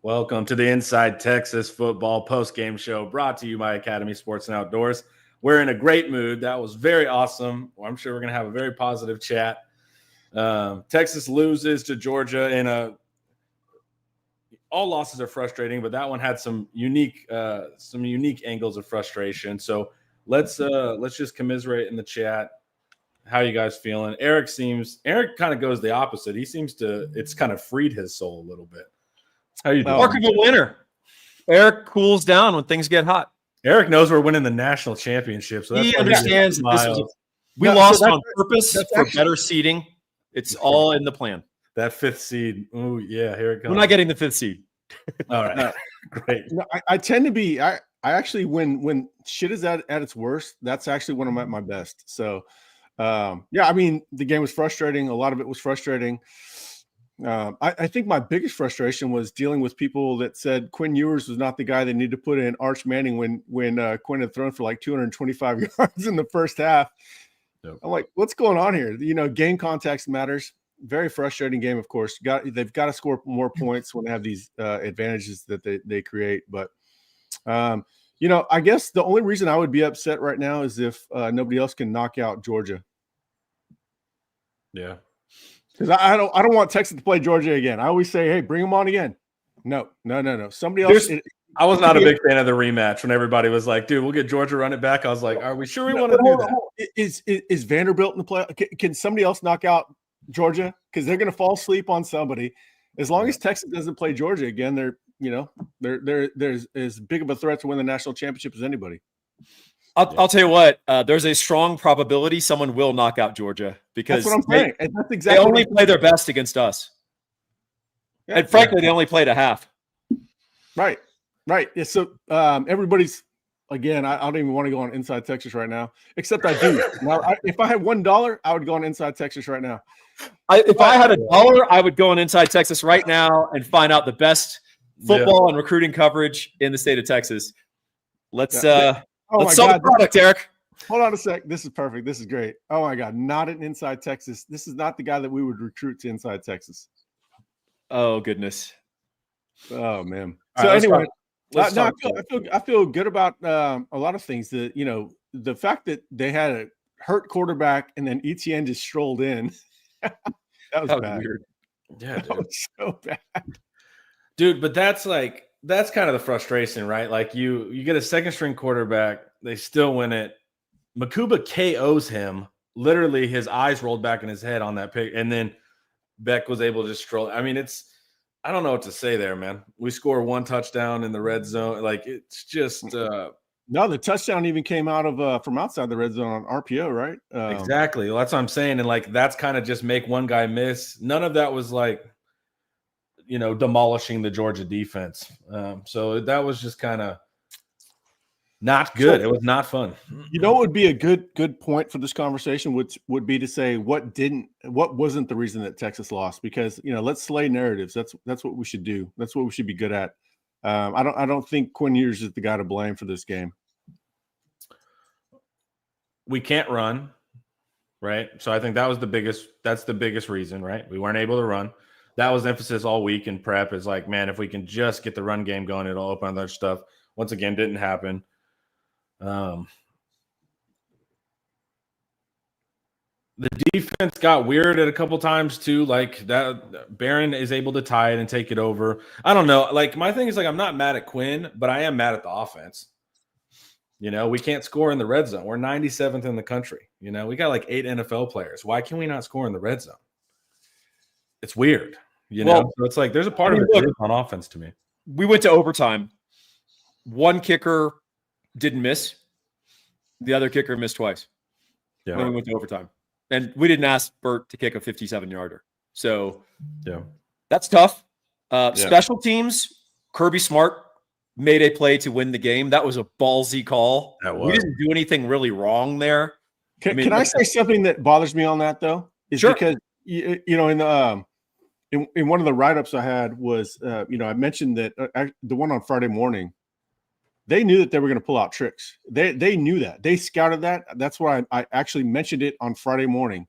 Welcome to the Inside Texas Football Postgame Show, brought to you by Academy Sports and Outdoors. We're in a great mood. That was very awesome. I'm sure we're going to have a very positive chat. Texas loses to Georgia all losses are frustrating, but that one had some unique angles of frustration. So let's just commiserate in the chat. How you guys feeling? Eric kind of goes the opposite. He seems to, it's kind of freed his soul a little bit. How you doing? Mark of a winner. Eric cools down when things get hot. Eric knows we're winning the national championship, so that's he understands we lost on purpose for better seeding. It's all in the plan. That fifth seed. Oh yeah, here it comes. We're not getting the fifth seed. All right, great. No, I tend to be. I actually when shit is at its worst, that's actually when I'm at my best. So, yeah, I mean the game was frustrating. A lot of it was frustrating. I think my biggest frustration was dealing with people that said Quinn Ewers was not the guy they needed to put in Arch Manning when Quinn had thrown for like 225 yards in the first half. Yep. I'm like, what's going on here? Game context matters. Very frustrating game, of course. They've got to score more points when they have these advantages that they create. But, I guess the only reason I would be upset right now is if nobody else can knock out Georgia. Yeah. Because I don't want Texas to play Georgia again. I always say, hey, bring them on again. No. Somebody else. I was not a big fan of the rematch when everybody was like, dude, we'll get Georgia run it back. I was like, are we sure we want to do that? Is Vanderbilt in the play? Can somebody else knock out Georgia? Because they're going to fall asleep on somebody. As long as Texas doesn't play Georgia again, there's as big of a threat to win the national championship as anybody. I'll tell you what, there's a strong probability someone will knock out Georgia because that's what I'm saying. That's exactly they only play their best against us. Yeah, and frankly, they only played a half. Right. Yeah, so everybody's, again, I don't even want to go on Inside Texas right now, except I do. Now, if I had $1, I would go on Inside Texas right now. If I had $1, I would go on Inside Texas right now and find out the best football and recruiting coverage in the state of Texas. Let's sell the product, Eric. Hold on a sec. This is perfect. This is great. Oh, my God. Not an Inside Texas. This is not the guy that we would recruit to Inside Texas. Oh, goodness. Oh, man. So anyway, I feel good about a lot of things. The fact that they had a hurt quarterback and then Etienne just strolled in. that was bad. Weird. Yeah, dude. That was so bad. Dude, but that's kind of the frustration, right? Like you get a second string quarterback, they still win it. Makuba KOs him. Literally, his eyes rolled back in his head on that pick, and then Beck was able to just stroll. I mean, I don't know what to say there, man. We score one touchdown in the red zone. Like, it's just no, the touchdown even came out of from outside the red zone on RPO, right? Exactly. Well, that's what I'm saying. And like that's kind of just make one guy miss. None of that was like demolishing the Georgia defense. So that was just kind of not good. It was not fun. What would be a good point for this conversation would be to say what wasn't the reason that Texas lost, because let's slay narratives. That's what we should do. That's what we should be good at. I don't think Quinn Ewers is the guy to blame for this game. We can't run, right? So I think that's the biggest reason, right? We weren't able to run. That was emphasis all week in prep, is like, man, if we can just get the run game going, it'll open other stuff. Once again, didn't happen. The defense got weird at a couple times too. Like that, Barron is able to tie it and take it over. I don't know. Like my thing is like I'm not mad at Quinn, but I am mad at the offense. We can't score in the red zone. We're 97th in the country. We got like 8 NFL players. Why can we not score in the red zone? It's weird. So it's like there's a part of it on offense to me. We went to overtime. One kicker didn't miss. The other kicker missed twice. Yeah. When we went to overtime. And we didn't ask Burt to kick a 57-yarder. So that's tough. Special teams, Kirby Smart made a play to win the game. That was a ballsy call. We didn't do anything really wrong there. Can I say something that bothers me on that, though? Sure. Because, in one of the write-ups I had was, I mentioned that the one on Friday morning, they knew that they were going to pull out tricks. They knew that. They scouted that. That's why I actually mentioned it on Friday morning.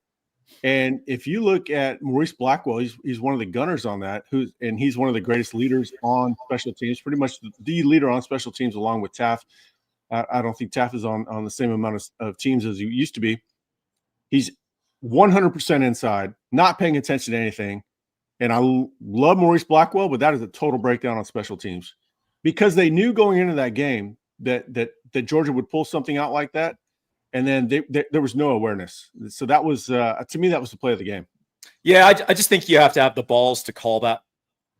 And if you look at Maurice Blackwell, he's one of the gunners on that. He's one of the greatest leaders on special teams, pretty much the leader on special teams, along with Taft. I don't think Taft is on the same amount of teams as he used to be. He's 100% inside, not paying attention to anything. And I love Maurice Blackwell, but that is a total breakdown on special teams because they knew going into that game that Georgia would pull something out like that. And then there was no awareness. So that was, to me, that was the play of the game. Yeah, I just think you have to have the balls to call that,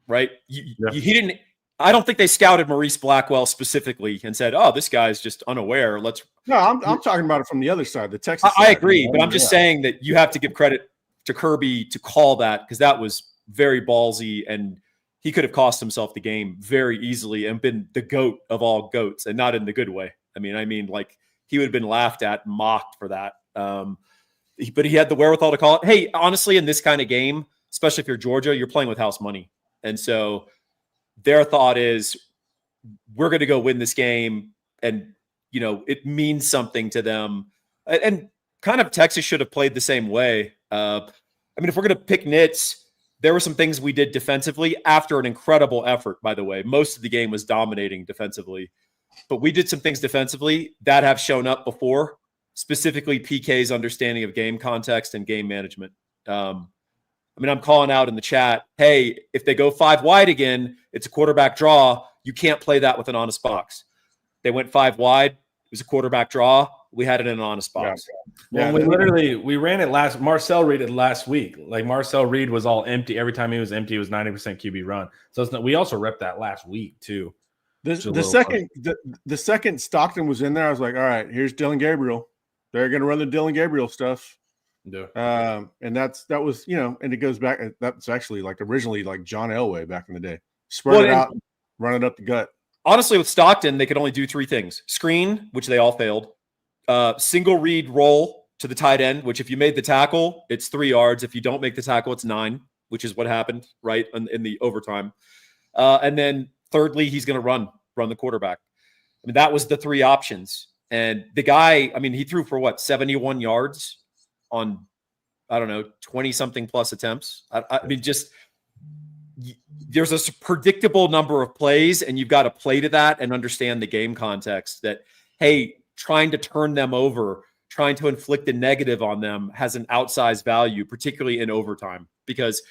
right? He didn't. I don't think they scouted Maurice Blackwell specifically and said, "Oh, this guy's just unaware." No, I'm talking about it from the other side, the Texas I side. agree, but I'm just saying that you have to give credit to Kirby to call that because that was very ballsy, and he could have cost himself the game very easily and been the GOAT of all GOATs, and not in the good way. I mean, like he would have been laughed at, and mocked for that. But he had the wherewithal to call it. Hey, honestly, in this kind of game, especially if you're Georgia, you're playing with house money, and so their thought is, we're going to go win this game, and it means something to them. And kind of Texas should have played the same way. If we're going to pick nits, there were some things we did defensively after an incredible effort, by the way. Most of the game was dominating defensively. But we did some things defensively that have shown up before, specifically PK's understanding of game context and game management. I'm calling out in the chat, hey, if they go 5 wide again, it's a quarterback draw. You can't play that with an honest box. They went 5 wide. It was a quarterback draw. We had it in an honest box. Yeah. Well, we ran it Marcel Reed it last week. Like Marcel Reed was all empty. Every time he was empty, it was 90% QB run. So we also repped that last week too. The second Stockton was in there, I was like, all right, here's Dylan Gabriel. They're going to run the Dylan Gabriel stuff. Yeah. And that was, and it goes back. That's actually like originally like John Elway back in the day. Spread it out, run it up the gut. Honestly, with Stockton, they could only do 3 things: screen, which they all failed, single read roll to the tight end, which if you made the tackle, it's 3 yards. If you don't make the tackle, it's 9, which is what happened right in the overtime. And then thirdly, he's going to run the quarterback. That was the 3 options. And the guy, he threw for 71 yards on, 20-something plus attempts. There's a predictable number of plays, and you've got to play to that and understand the game context that, hey, trying to turn them over, trying to inflict a negative on them has an outsized value, particularly in overtime. Because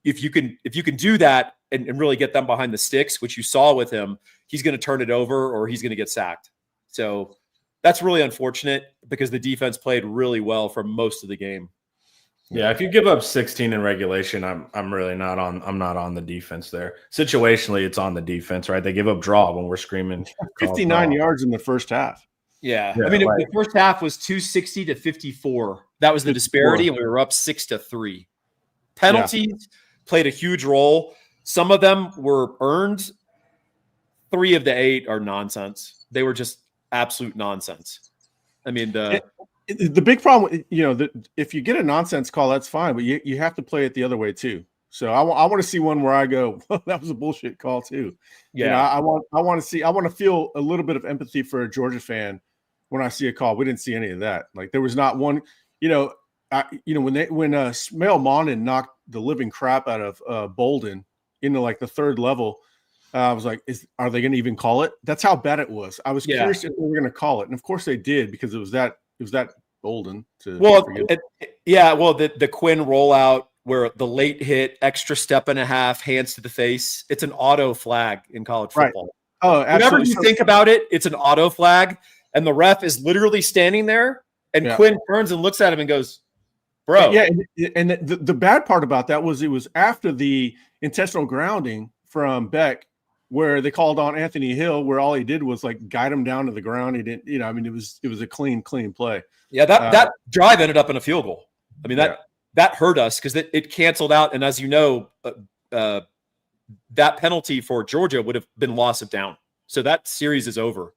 if you can do that and really get them behind the sticks, which you saw with him, he's going to turn it over or he's going to get sacked. So that's really unfortunate because the defense played really well for most of the game. Yeah, if you give up 16 in regulation, I'm really not on. I'm not on the defense there. Situationally, it's on the defense, right? They give up draw when we're screaming 59 yards in the first half. Yeah. The first half was 260 to 54. That was the disparity, and we were up 6-3. Penalties played a huge role. Some of them were earned. 3 of the 8 are nonsense. They were just absolute nonsense. The big problem, if you get a nonsense call, that's fine, but you have to play it the other way too. So I want to see one where I go, well, that was a bullshit call too. Yeah, I want to feel a little bit of empathy for a Georgia fan when I see a call. We didn't see any of that. Like there was not one. When Smail Mondin knocked the living crap out of Bolden into like the 3rd level. I was like, are they going to even call it? That's how bad it was. I was curious if they were going to call it, and of course they did because it was that Bolden. The Quinn rollout where the late hit, extra step and a half, hands to the face. It's an auto flag in college football. Right. Oh, absolutely. Whenever you think about it, it's an auto flag, and the ref is literally standing there, and Quinn turns and looks at him and goes, "Bro." Yeah, and the bad part about that was it was after the intentional grounding from Beck, where they called on Anthony Hill, where all he did was like guide him down to the ground. He didn't, it was a clean play. Yeah, that drive ended up in a field goal. That hurt us because it canceled out. And as you know, that penalty for Georgia would have been loss of down. So that series is over.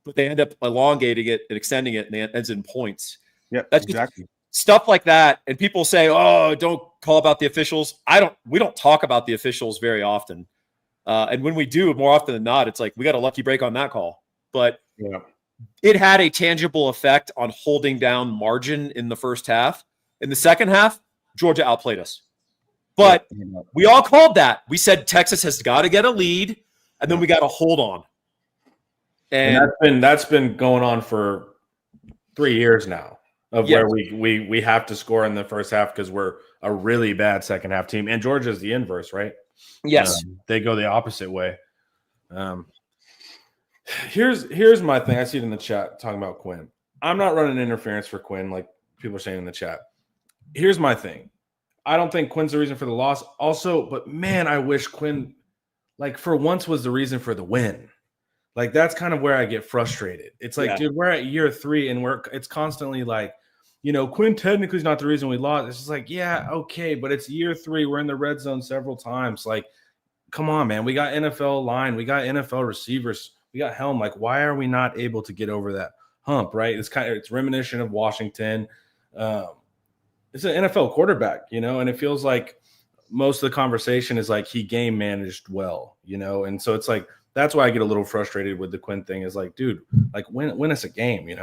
But they end up elongating it and extending it, and it ends in points. Yeah, that's exactly. Stuff like that. And people say, "Oh, don't call about the officials." We don't talk about the officials very often. And when we do, more often than not, it's like we got a lucky break on that call. But it had a tangible effect on holding down margin in the first half. In the second half, Georgia outplayed us. But we all called that. We said Texas has got to get a lead, and then we got to hold on. And that's been going on for 3 years now where we have to score in the first half because we're a really bad second half team. And Georgia's the inverse, right? Yes. They go the opposite way. Here's my thing. I see it in the chat talking about Quinn. I'm not running interference for Quinn like people are saying in the chat. Here's my thing. I don't think Quinn's the reason for the loss also, but man, I wish Quinn, like, for once was the reason for the win. Like, that's kind of where I get frustrated. It's like, dude, we're at year 3 and it's constantly like, Quinn technically is not the reason we lost. It's just like, yeah, okay, but it's year 3. We're in the red zone several times. Like, come on, man. We got NFL line. We got NFL receivers. We got Helm. Like, why are we not able to get over that hump, right? It's reminiscent of Washington. It's an NFL quarterback, and it feels like most of the conversation is like he game managed well, and so it's like that's why I get a little frustrated with the Quinn thing. Is like, dude, like win us a game,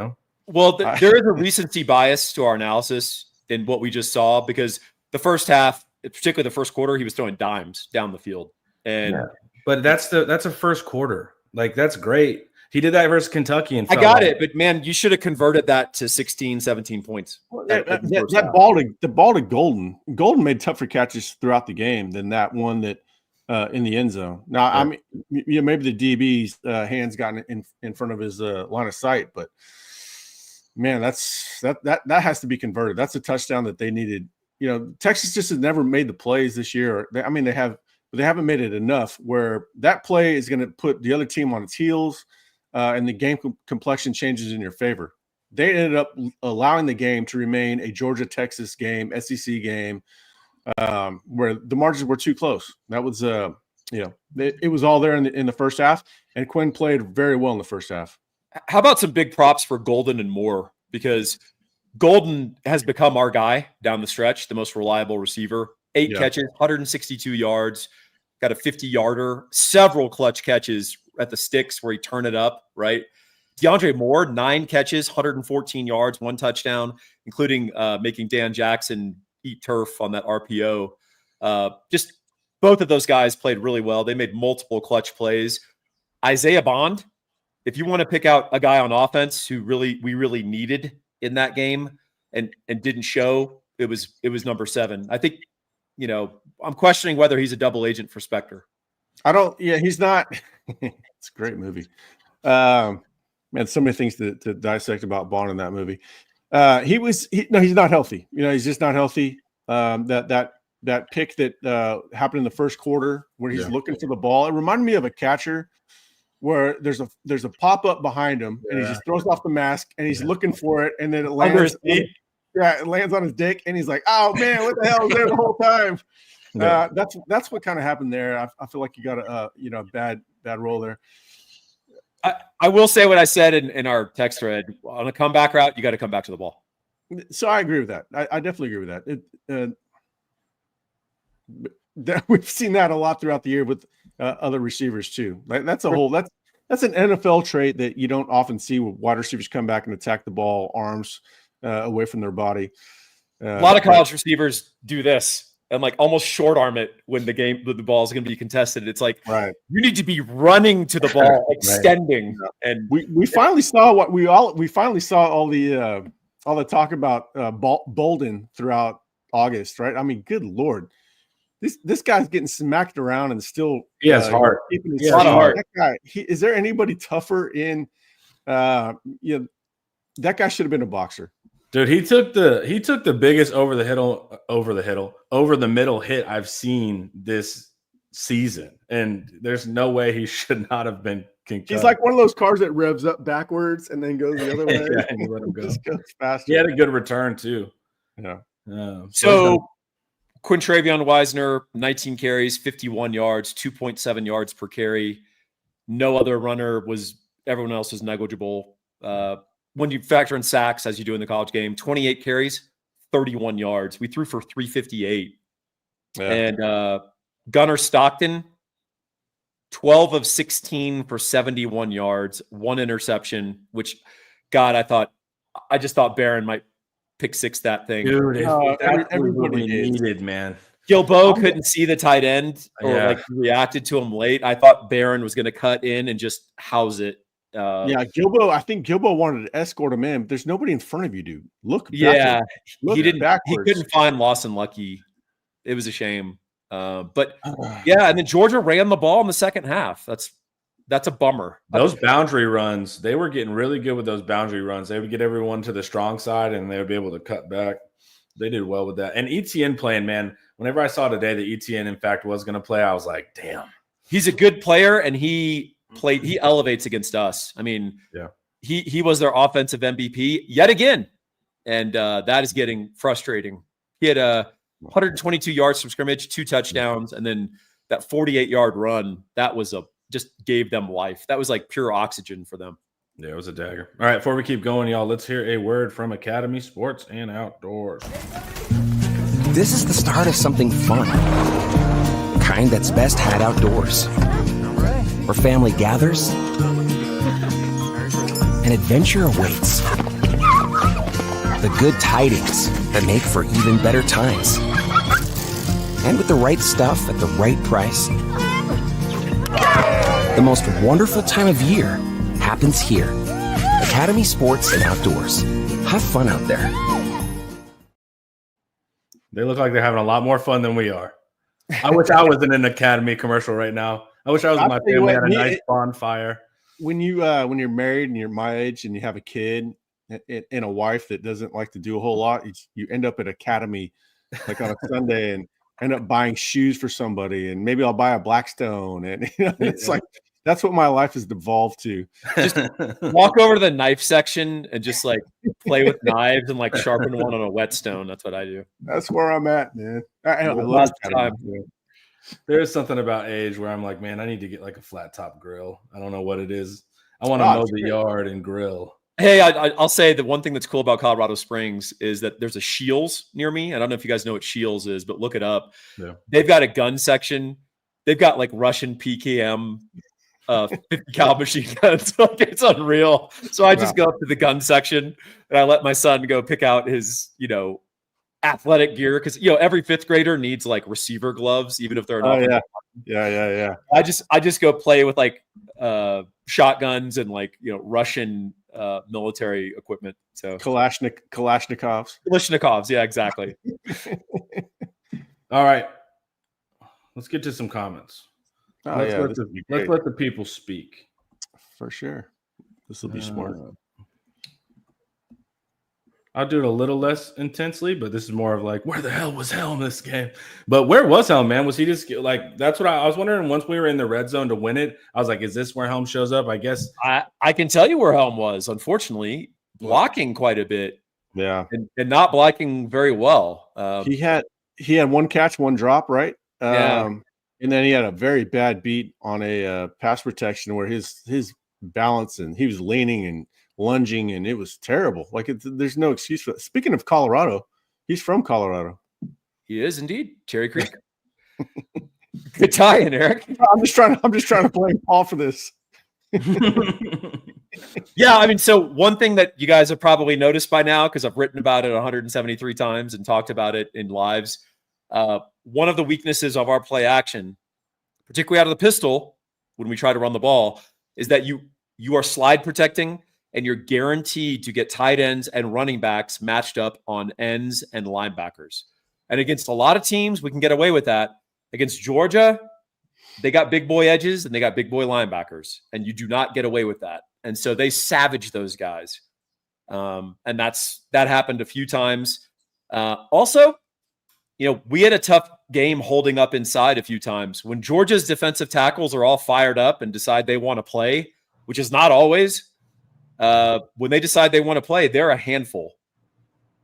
Well, there is a recency bias to our analysis in what we just saw because the first half, particularly the first quarter, he was throwing dimes down the field, but that's a first quarter, like that's great. He did that versus Kentucky and I got it, but man, you should have converted that to 16, 17 points. That ball to Golden. Golden made tougher catches throughout the game than that one that in the end zone. Now, I mean, maybe the DB's hands got in front of his line of sight, but man, that has to be converted. That's a touchdown that they needed. Texas just has never made the plays this year. They have, but they haven't made it enough where that play is going to put the other team on its heels. And the game complexion changes in your favor. They ended up allowing the game to remain a Georgia-Texas game, SEC game, where the margins were too close. That was, it was all there in the first half, and Quinn played very well in the first half. How about some big props for Golden and Moore? Because Golden has become our guy down the stretch, the most reliable receiver. 8 catches, 162 yards, got a 50-yarder, several clutch catches at the sticks where he turned it up, right? DeAndre Moore, 9 catches, 114 yards, 1 touchdown, including making Dan Jackson eat turf on that RPO. Just both of those guys played really well. They made multiple clutch plays. Isaiah Bond, if you want to pick out a guy on offense who we really needed in that game and didn't show, it was number 7. I think, I'm questioning whether he's a double agent for Spectre. He's not. It's a great movie. Man, so many things to dissect about Bond in that movie. He's not healthy. He's just not healthy. That pick that happened in the first quarter where he's looking for the ball, it reminded me of a catcher where there's a pop-up behind him and he just throws off the mask and he's looking for it and then it lands. It lands on his dick and he's like, oh man, what the hell was there the whole time? That's what kind of happened there. I feel like you got a bad roll there. I will say what I said in our text thread. On a comeback route, you got to come back to the ball. So I agree with that. I definitely agree with that. We've seen that a lot throughout the year with other receivers too. That's an NFL trait that you don't often see where wide receivers come back and attack the ball arms away from their body. A lot of college receivers do this and like almost short arm it when the ball is going to be contested. It's like, you need to be running to the ball, extending. And we finally saw all the talk about Bolden throughout August, right? I mean, good Lord, this guy's getting smacked around and still it's hard. A lot of heart. That guy, is there anybody tougher in? That guy should have been a boxer. Dude, he took the biggest over the middle hit I've seen this season, and there's no way he should not have been concussed. He's like one of those cars that revs up backwards and then goes the other way. And you let him go. Just goes faster. He had a good return too. Yeah. So Quintravion Wisner, 19 carries, 51 yards, 2.7 yards per carry. No other runner everyone else was negligible. When you factor in sacks, as you do in the college game, 28 carries, 31 yards. We threw for 358. Yeah. And Gunnar Stockton, 12 of 16 for 71 yards, 1 interception, which, God, I just thought Barron might pick six that thing. Dude, everybody needed, man. Gilbo couldn't see the tight end or like reacted to him late. I thought Barron was going to cut in and just house it. Gilbo. I think Gilbo wanted to escort him in, but there's nobody in front of you, dude. Look he didn't. Backwards. He couldn't find Lawson Lucky. It was a shame. And then Georgia ran the ball in the second half. That's a bummer. Those boundary runs, they were getting really good with those boundary runs. They would get everyone to the strong side, and they would be able to cut back. They did well with that. And ETN playing, man, whenever I saw today that ETN, in fact, was going to play, I was like, damn. He's a good player, and he elevates against us. I mean, he was their offensive MVP yet again, and that is getting frustrating. He had 122 yards from scrimmage, 2 touchdowns, and then that 48-yard run, that was just gave them life. That was like pure oxygen for them. Yeah, it was a dagger. All right, before we keep going, y'all, let's hear a word from Academy Sports and Outdoors. This is the start of something fun. Kind that's best had outdoors. Where family gathers, an adventure awaits. The good tidings that make for even better times. And with the right stuff at the right price, the most wonderful time of year happens here. Academy Sports and Outdoors. Have fun out there. They look like they're having a lot more fun than we are. I wish I was in an Academy commercial right now. I wish I was with my family at a nice bonfire. When you're married and you're my age and you have a kid and a wife that doesn't like to do a whole lot, you end up at Academy like on a Sunday and end up buying shoes for somebody, and maybe I'll buy a Blackstone, and it's like that's what my life has devolved to. Just walk over to the knife section and just like play with knives and like sharpen one on a whetstone. That's what I do. That's where I'm at, man. I love time. There is something about age where I'm like, man, I need to get like a flat top grill. I don't know what it is. I want to mow the yard and grill. Hey, I'll say the one thing that's cool about Colorado Springs is that there's a Shields near me. I don't know if you guys know what Shields is, but look it up. Yeah. They've got a gun section. They've got like Russian PKM 50 cal machine guns. It's unreal. So I just go up to the gun section and I let my son go pick out his, athletic gear, because every 5th grader needs like receiver gloves, even if they're not. Yeah. I just go play with like shotguns and like Russian military equipment. So Kalashnikovs. Yeah, exactly. All right, let's get to some comments. Let's let the people speak. For sure. This will be smart. I'll do it a little less intensely, but this is more of like, where the hell was Helm this game? But where was Helm, man? Was he just like, that's what I was wondering. Once we were in the red zone to win it, I was like, is this where Helm shows up? I guess I can tell you where Helm was, unfortunately, blocking quite a bit. Yeah. And not blocking very well. He had 1 catch, 1 drop, right? And then he had a very bad beat on a pass protection where his balance, and he was leaning and lunging, and it was terrible. Like there's no excuse for that. Speaking of Colorado, he's from Colorado. He is indeed. Cherry Creek. Good tie-in, Eric. I'm just trying to blame Paul for this. Yeah, I mean, so one thing that you guys have probably noticed by now, because I've written about it 173 times and talked about it in lives, one of the weaknesses of our play action, particularly out of the pistol when we try to run the ball, is that you are slide protecting, and you're guaranteed to get tight ends and running backs matched up on ends and linebackers. And against a lot of teams, we can get away with that. Against Georgia, they got big boy edges and they got big boy linebackers, and you do not get away with that. And so they savage those guys. And that happened a few times. Also, we had a tough game holding up inside a few times. When Georgia's defensive tackles are all fired up and decide they want to play, which is not always, when they decide they want to play, they're a handful.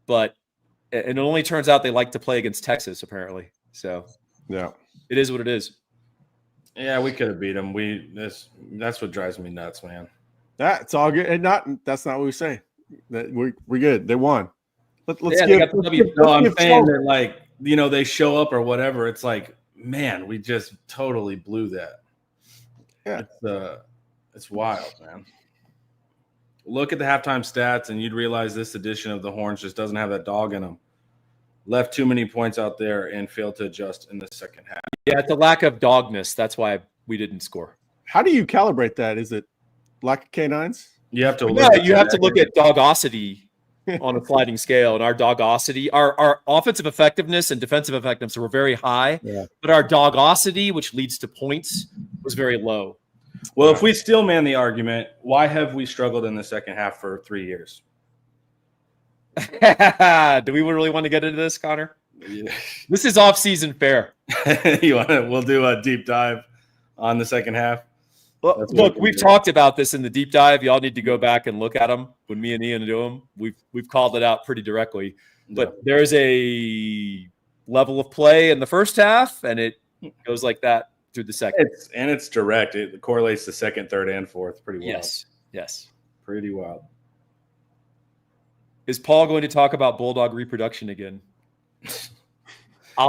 But it only turns out they like to play against Texas, apparently. So yeah, it is what it is. Yeah, we could have beat them. That's what drives me nuts, man. That's all good, and that's not what we say. That we're good. They won. Let's I'm saying that, like, they show up or whatever. It's like, man, we just totally blew that. Yeah, it's wild, man. look at the halftime stats, and you'd realize this edition of the Horns just doesn't have that dog in them. Left too many points out there and failed to adjust in the second half. Yeah, it's a lack of dogness. That's why we didn't score. How do you calibrate that? Is it lack of canines? You have to look. Yeah, you have to look at dogosity on a sliding scale, and our dogosity, our offensive effectiveness and defensive effectiveness were very high, but our dogosity, which leads to points, was very low. Well, if we still man the argument, why have we struggled in the second half for 3 years? Do we really want to get into this, Connor? Yeah. This is off-season fare. We'll do a deep dive on the second half. Well, look, we've talked about this in the deep dive. Y'all need to go back and look at them. When me and Ian do them, we've called it out pretty directly. But there's a level of play in the first half, and it goes like that through the second. It's direct. It correlates to second, third, and fourth. Pretty wild. Yes. Pretty wild. Is Paul going to talk about Bulldog reproduction again?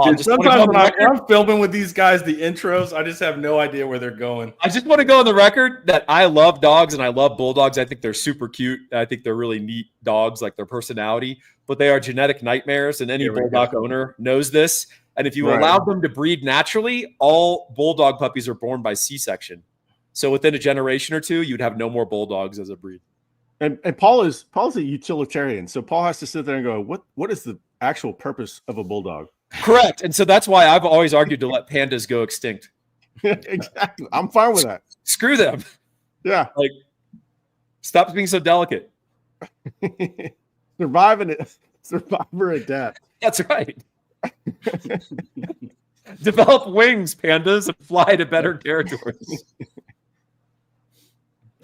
Dude, sometimes when I'm filming with these guys, the intros, I just have no idea where they're going. I just want to go on the record that I love dogs and I love bulldogs. I think they're super cute. I think they're really neat dogs, like their personality, but they are genetic nightmares, and any bulldog owner knows this. And if you allow them to breed naturally, all bulldog puppies are born by C-section. So within a generation or two, you'd have no more bulldogs as a breed. And Paul's a utilitarian, so Paul has to sit there and go, what is the actual purpose of a bulldog? Correct. And so that's why I've always argued to let pandas go extinct. Exactly. I'm fine with that. Screw them. Yeah. Like, stop being so delicate. Survivor at death. That's right. Develop wings, pandas, and fly to better territories.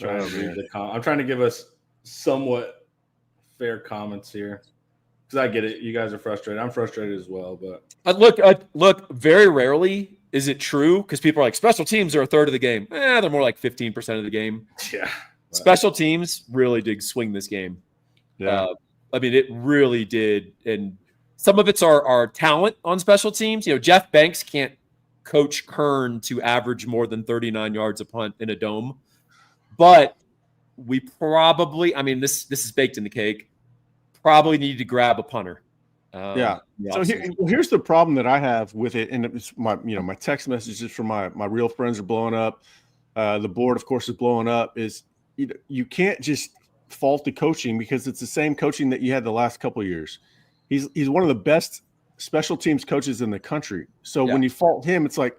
I'm trying to give us somewhat fair comments here. Because I get it. You guys are frustrated. I'm frustrated as well. But look, very rarely is it true, because people are like, special teams are a third of the game. They're more like 15% of the game. Yeah. Special teams really did swing this game. Yeah. I mean, it really did. And some of it's our talent on special teams. You know, Jeff Banks can't coach Kern to average more than 39 yards a punt in a dome. But we probably, I mean, this is baked in the cake. Probably need to grab a punter. So here's the problem that I have with it, and it's my text messages from my real friends are blowing up. The board, of course, is blowing up. Is you can't just fault the coaching, because it's the same coaching that you had the last couple of years. He's one of the best special teams coaches in the country. So when you fault him, it's like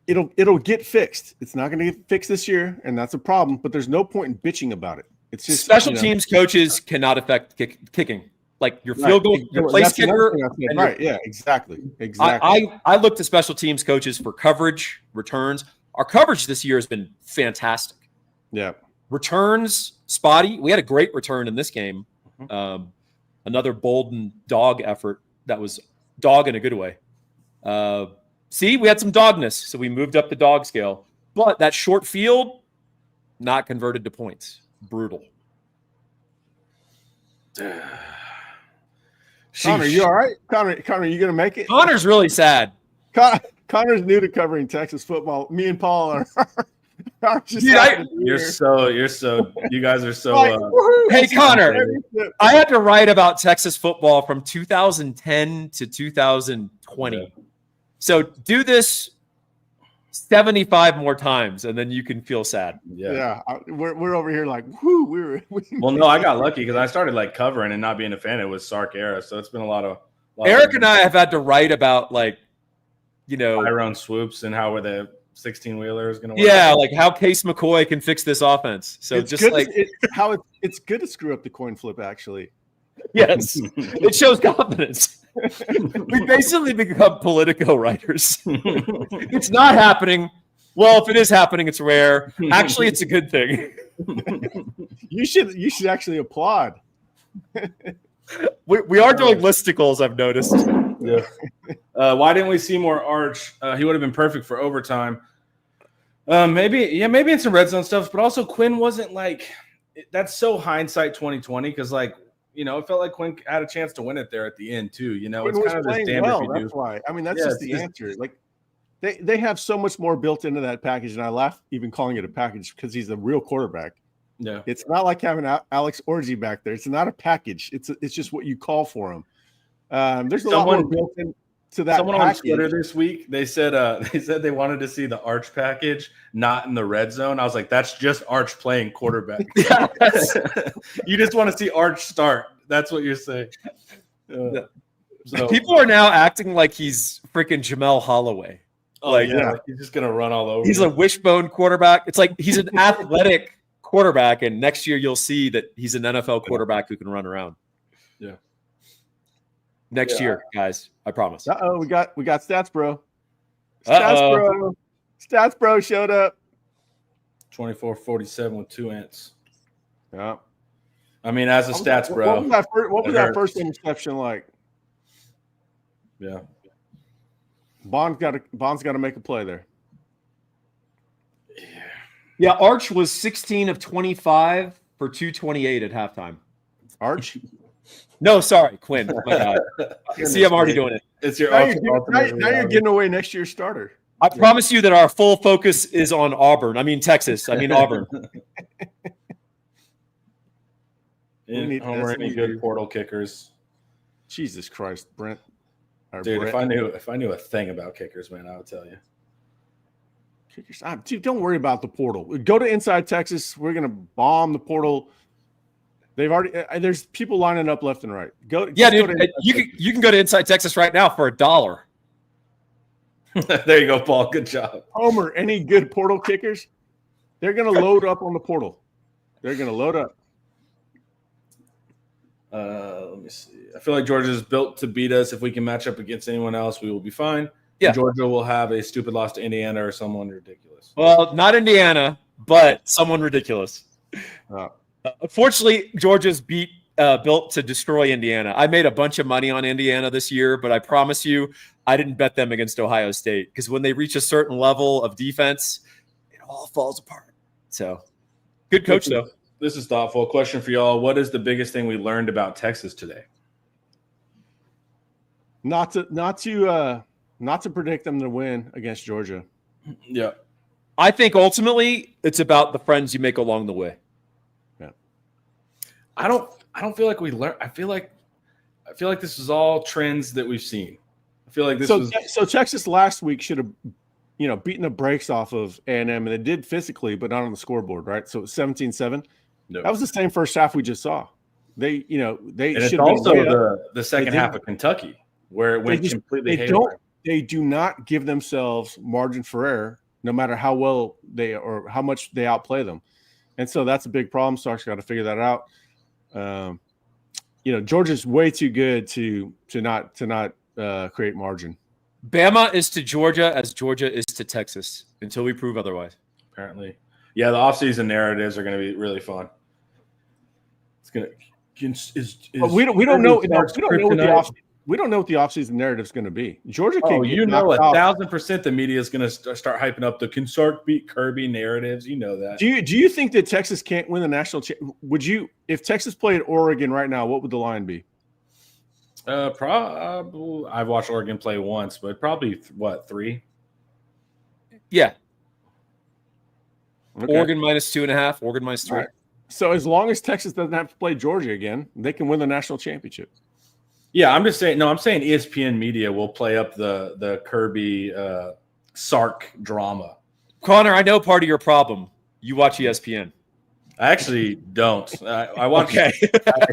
it'll get fixed. It's not going to get fixed this year, and that's a problem. But there's no point in bitching about it. It's just special teams coaches cannot affect kicking. Like your field goal, your place kicker. Right. Yeah, exactly. I look to special teams coaches for coverage, returns. Our coverage this year has been fantastic. Yeah. Returns, spotty. We had a great return in this game. Another Bolden dog effort that was dog in a good way. See, we had some dogness, so we moved up the dog scale. But that short field, not converted to points. Brutal. Connor, you all right? Connor, you going to make it? Connor's really sad. Connor's new to covering Texas football. Me and Paul are just. Dude, you guys are so. Hey, Connor, I had to write about Texas football from 2010 to 2020. Yeah. So do this 75 more times, and then you can feel sad. Yeah. We're over here like, whoo. Well, no, I got lucky because I started like covering and not being a fan. It was Sark era, so it's been a lot of. Eric and I have had to write about Tyrone swoops and how the 16-wheeler is going to work. Yeah, like how Case McCoy can fix this offense. So it's it's good to screw up the coin flip, actually. Yes, it shows confidence. We basically become Politico writers. It's not happening. Well, if it is happening, it's rare. Actually, it's a good thing. You should actually applaud. We are doing listicles, I've noticed. Yeah. Why didn't we see more Arch? He would have been perfect for overtime. Maybe in some red zone stuff, but also Quinn wasn't like – that's so hindsight 2020 because, it felt like Quinn had a chance to win it there at the end too. It's kind of this damn if you do. That's why. I mean, that's just the answer. Like they have so much more built into that package, and I laugh even calling it a package because he's a real quarterback. Yeah. It's not like having Alex Orji back there. It's not a package. It's just what you call for him. There's a lot more built into that. Someone package. on Twitter this week, they said they wanted to see the Arch package, not in the red zone. I was like, that's just Arch playing quarterback. You just want to see Arch start. That's what you're saying. So people are now acting like he's freaking Jamel Holloway. Like he's just gonna run all over. He's a wishbone quarterback. It's like he's an athletic quarterback, and next year you'll see that he's an NFL quarterback who can run around. Yeah. Next year, guys, I promise. We got Stats Bro. Stats Bro showed up. 24-47 with 2 ants. Yeah. I mean, as a Stats Bro, what was that first interception like? Yeah. Bond's got to make a play there. Yeah, Arch was 16 of 25 for 228 at halftime. Arch? No, sorry, Quinn. My God. See, I'm already doing it. It's your now you're getting away next year's starter. I promise you that our full focus is on Auburn. I mean Texas. I mean Auburn. Homer, any good portal kickers? Jesus Christ, Brent. Dude, if I knew a thing about kickers, man, I would tell you. Kickers, dude, don't worry about the portal. Go to Inside Texas. We're gonna bomb the portal. They've already. There's people lining up left and right. Yeah, dude. You can go to Inside Texas right now for $1. There you go, Paul. Good job. Homer, any good portal kickers? They're gonna load up on the portal. They're gonna load up. Let me see. I feel like Georgia is built to beat us. If we can match up against anyone else, we will be fine. Yeah. Georgia will have a stupid loss to Indiana or someone ridiculous. Well, not Indiana, but someone ridiculous. Unfortunately, Georgia's built to destroy Indiana. I made a bunch of money on Indiana this year, but I promise you, I didn't bet them against Ohio State because when they reach a certain level of defense, it all falls apart. So, good coach, though. This is thoughtful. Question for y'all. What is the biggest thing we learned about Texas today? Not to predict them to win against Georgia. Yeah. I think ultimately it's about the friends you make along the way. Yeah. I don't feel like we learned. I feel like this is all trends that we've seen. I feel like so Texas last week should have beaten the brakes off of A&M, and they did physically, but not on the scoreboard, right? So it was 17-7. No. That was the same first half we just saw. They should have also the second half of Kentucky where it went completely haywire. They do not give themselves margin for error, no matter how well or how much they outplay them, and so that's a big problem. Sark's got to figure that out. Georgia's way too good to not create margin. Bama is to Georgia as Georgia is to Texas until we prove otherwise. Apparently, yeah. The offseason narratives are going to be really fun. It's going to. We don't know. We don't know what the offseason narrative is going to be. Georgia can. 1,000% the media is going to start hyping up the can Sark beat Kirby narratives. You know that. Do you think that Texas can't win the national? Would you, if Texas played Oregon right now, what would the line be? I've watched Oregon play once, but probably 3? Yeah. Okay. Oregon -2.5. Oregon -3. Right. So as long as Texas doesn't have to play Georgia again, they can win the national championship. Yeah, I'm just saying. No, I'm saying ESPN media will play up the Kirby Sark drama. Connor, I know part of your problem. You watch ESPN. I actually don't. I watch. Okay.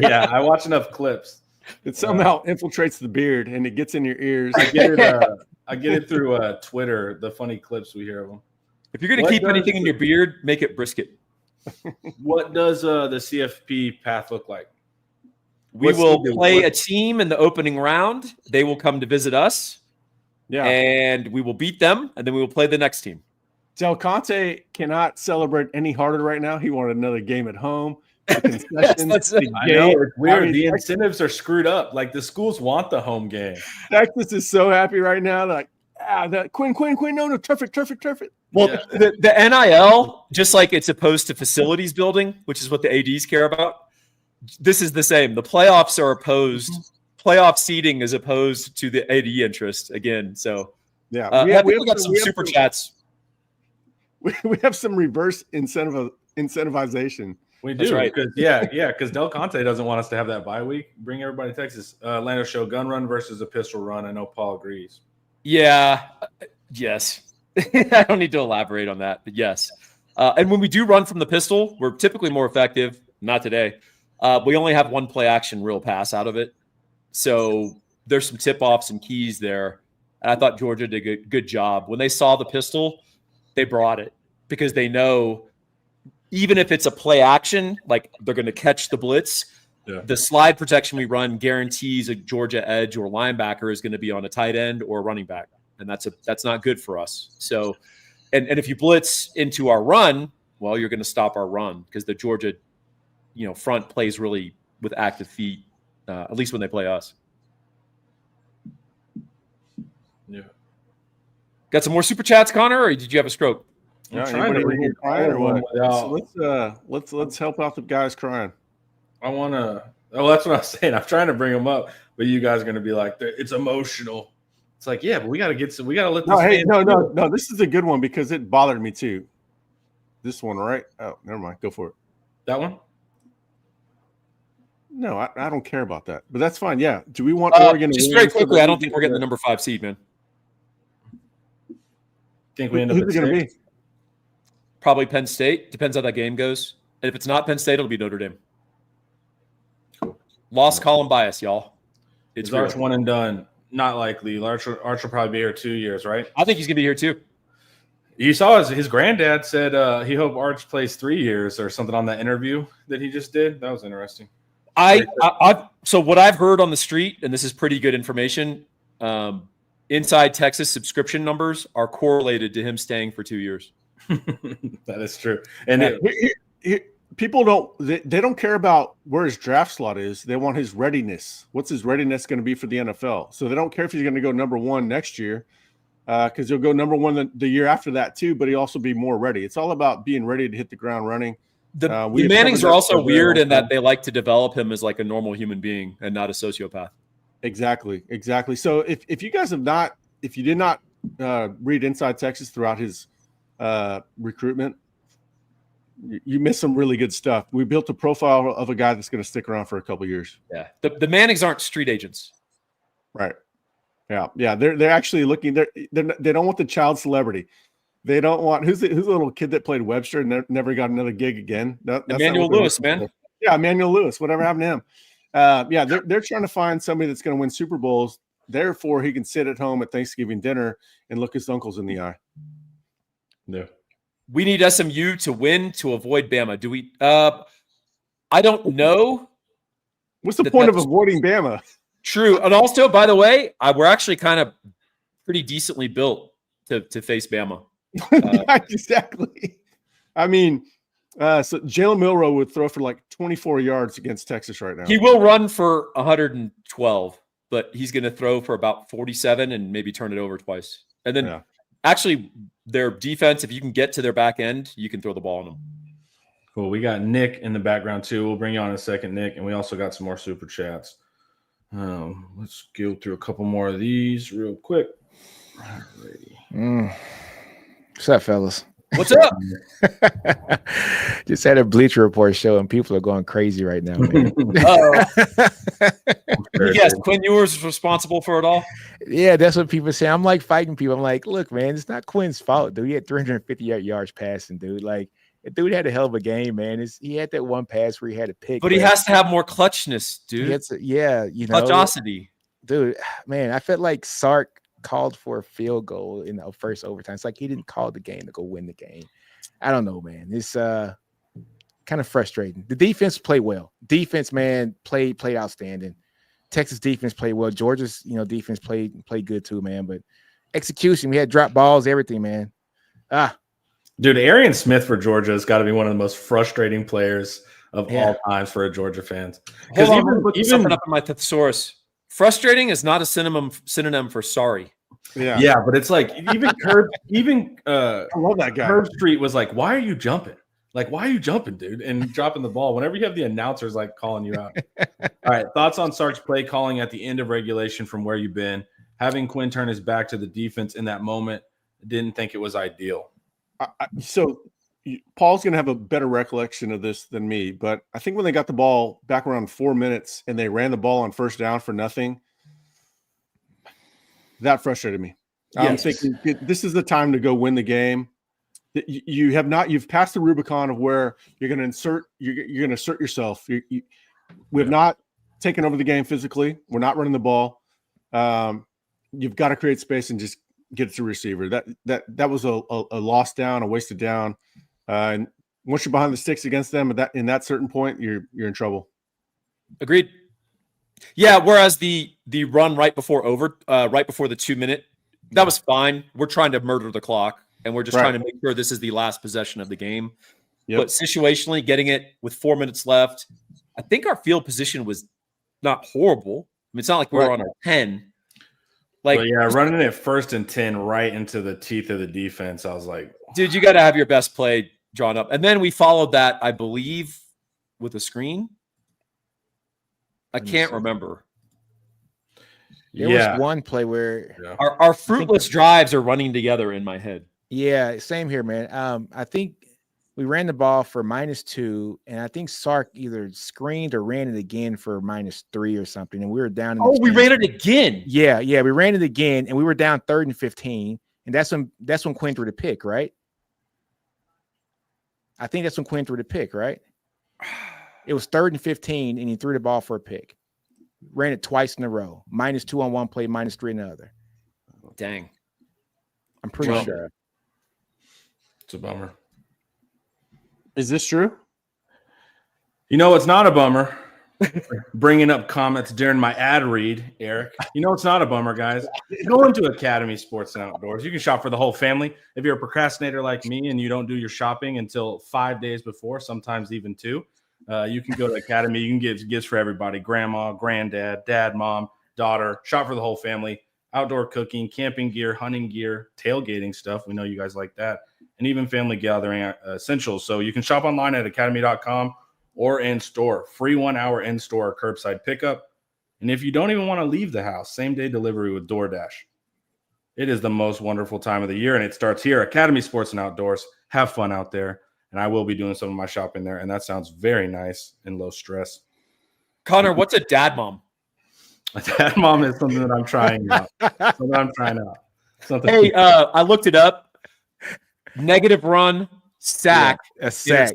I watch enough clips. It somehow infiltrates the beard and it gets in your ears. I get it through Twitter. The funny clips we hear of them. If you're going to keep anything in your beard, make it brisket. What does the CFP path look like? We will play a team in the opening round. They will come to visit us. Yeah. And we will beat them, and then we will play the next team. Del Conte cannot celebrate any harder right now. He wanted another game at home. I know, it's weird. The incentives are screwed up. Like, the schools want the home game. Texas is so happy right now. Like, that Quinn, no, turf it. Well, the NIL, just like it's opposed to facilities building, which is what the ADs care about, this is the same. The playoffs are opposed. Playoff seeding is opposed to the AD interest again. So, yeah, we got some chats. We have some reverse incentivization. We do. That's right. Because Del Conte doesn't want us to have that bye week. Bring everybody to Texas. Atlanta show gun run versus a pistol run. I know Paul agrees. Yeah. Yes. I don't need to elaborate on that, but yes. And when we do run from the pistol, we're typically more effective. Not today. We only have one play action real pass out of it. So there's some tip-offs and keys there. And I thought Georgia did a good job. When they saw the pistol, they brought it because they know even if it's a play action, like they're going to catch the blitz, the slide protection we run guarantees a Georgia edge or linebacker is going to be on a tight end or a running back. And that's not good for us. So, and if you blitz into our run, well, you're going to stop our run because the Georgia, front plays really with active feet, at least when they play us. Yeah. Got some more super chats, Connor, or did you have a stroke? I'm trying to read crying or what? Let's help out the guys crying. I want to. Oh, that's what I was saying. I'm trying to bring them up, but you guys are going to be like, it's emotional. It's like, yeah, but we got to let this. No. This is a good one because it bothered me too. This one, right? Oh, never mind. Go for it. That one? No, I don't care about that, but that's fine. Yeah. Do we want Oregon to just win? very quickly? I don't think we're getting the number 5 seed, man. Think we end up Who's it going to be? Probably Penn State. Depends how that game goes. And if it's not Penn State, it'll be Notre Dame. Cool. Lost column bias, y'all. It's Arch one and done. Not likely. Arch will probably be here 2 years, right? I think he's going to be here too. You saw his granddad said he hoped Arch plays 3 years or something on that interview that he just did. That was interesting. So what I've heard on the street, and this is pretty good information, inside Texas subscription numbers are correlated to him staying for 2 years. That is true. And people they don't care about where his draft slot is. They want his readiness. What's his readiness going to be for the NFL? So they don't care if he's going to go number 1 next year because he'll go number 1 the year after that too, but he'll also be more ready. It's all about being ready to hit the ground running. The Mannings are also weird in that they like to develop him as like a normal human being and not a sociopath. Exactly. So if you guys if you did not read Inside Texas throughout his recruitment, you missed some really good stuff. We built a profile of a guy that's going to stick around for a couple of years. Yeah. The Mannings aren't street agents. Right. Yeah. They're actually looking. They don't want the child celebrity. They don't want who's the little kid that played Webster and never got another gig again. That's Emmanuel Lewis, man. Yeah, Emmanuel Lewis. Whatever happened to him? They're trying to find somebody that's going to win Super Bowls. Therefore, he can sit at home at Thanksgiving dinner and look his uncles in the eye. Yeah. We need SMU to win to avoid Bama. Do we? I don't know. What's the point of avoiding Bama? True. And also, by the way, we're actually kind of pretty decently built to face Bama. Exactly. I mean, so Jalen Milroe would throw for like 24 yards against Texas right now. He will run for 112, but he's going to throw for about 47 and maybe turn it over twice. And then actually their defense, if you can get to their back end, you can throw the ball on them. Cool. We got Nick in the background too. We'll bring you on in a second, Nick. And we also got some more super chats. Let's go through a couple more of these real quick. Alrighty. What's up, fellas? What's up? Just had a Bleacher Report show, and people are going crazy right now, man. Yes, Quinn Ewers is responsible for it all. Yeah, that's what people say. I'm like fighting people. I'm like, look, man, it's not Quinn's fault, dude. He had 350 yards passing, dude. Like, the dude had a hell of a game, man. He had that one pass where he had a pick. But he has to have more clutchness, dude. Clutchosity. Dude, man, I felt like Sark called for a field goal in the first overtime. It's like he didn't call the game to go win the game. I don't know, man. It's kind of frustrating. The defense played well. Defense, man, played outstanding. Texas defense played well. Georgia's, defense played good too, man. But execution, we had drop balls, everything, man. Dude, Arian Smith for Georgia has got to be one of the most frustrating players of all times for a Georgia fans. Because even something up in my thesaurus. Frustrating is not a synonym for sorry. Yeah, but it's like even I love that guy. Herb Street was like, "Why are you jumping? Like, why are you jumping, dude?" And dropping the ball whenever you have the announcers like calling you out. All right, thoughts on Sark's play calling at the end of regulation from where you've been, having Quinn turn his back to the defense in that moment. Didn't think it was ideal. So Paul's going to have a better recollection of this than me, but I think when they got the ball back around 4 minutes and they ran the ball on first down for nothing, that frustrated me. Yes. I'm thinking this is the time to go win the game. You've passed the Rubicon of where you're going to insert yourself. We have not taken over the game physically. We're not running the ball. You've got to create space and just get it to receiver. That was a lost down, a wasted down. And once you're behind the sticks against them in that certain point, you're in trouble. Agreed. Yeah. Whereas the run right before the 2 minute, that was fine. We're trying to murder the clock, and we're just trying to make sure this is the last possession of the game. Yep. But situationally, getting it with 4 minutes left, I think our field position was not horrible. I mean, it's not like we were on our 10. Running it 1st and 10 right into the teeth of the defense, I was like, dude, you got to have your best play drawn up. And then we followed that, I believe, with a screen. I can't remember. There was one play where our fruitless drives are running together in my head. Yeah, same here, man. I think we ran the ball for -2, and I think Sark either screened or ran it again for -3 or something, and we were down. We ran it again. Yeah, we ran it again, and we were down 3rd and 15, and that's when Quinn threw the pick, right? I think that's when Quinn threw the pick, right? It was 3rd and 15, and he threw the ball for a pick. Ran it twice in a row. -2 on one play, -3 on the other. Dang. I'm pretty sure. It's a bummer. Is this true? You know, it's not a bummer. Bringing up comments during my ad read, Eric. You know, it's not a bummer, guys. Go into Academy Sports and Outdoors. You can shop for the whole family. If you're a procrastinator like me and you don't do your shopping until 5 days before, sometimes even 2, you can go to Academy. You can get gifts for everybody: grandma, granddad, dad, mom, daughter. Shop for the whole family. Outdoor cooking, camping gear, hunting gear, tailgating stuff. We know you guys like that. And even family gathering essentials. So you can shop online at academy.com or in store. Free 1 hour in store or curbside pickup. And if you don't even want to leave the house, same day delivery with DoorDash. It is the most wonderful time of the year, and it starts here. Academy Sports and Outdoors. Have fun out there. And I will be doing some of my shopping there. And that sounds very nice and low stress. Connor, what's a dad mom? A dad mom is something that I'm trying out. Hey, I looked it up. Negative run, sack, a sack.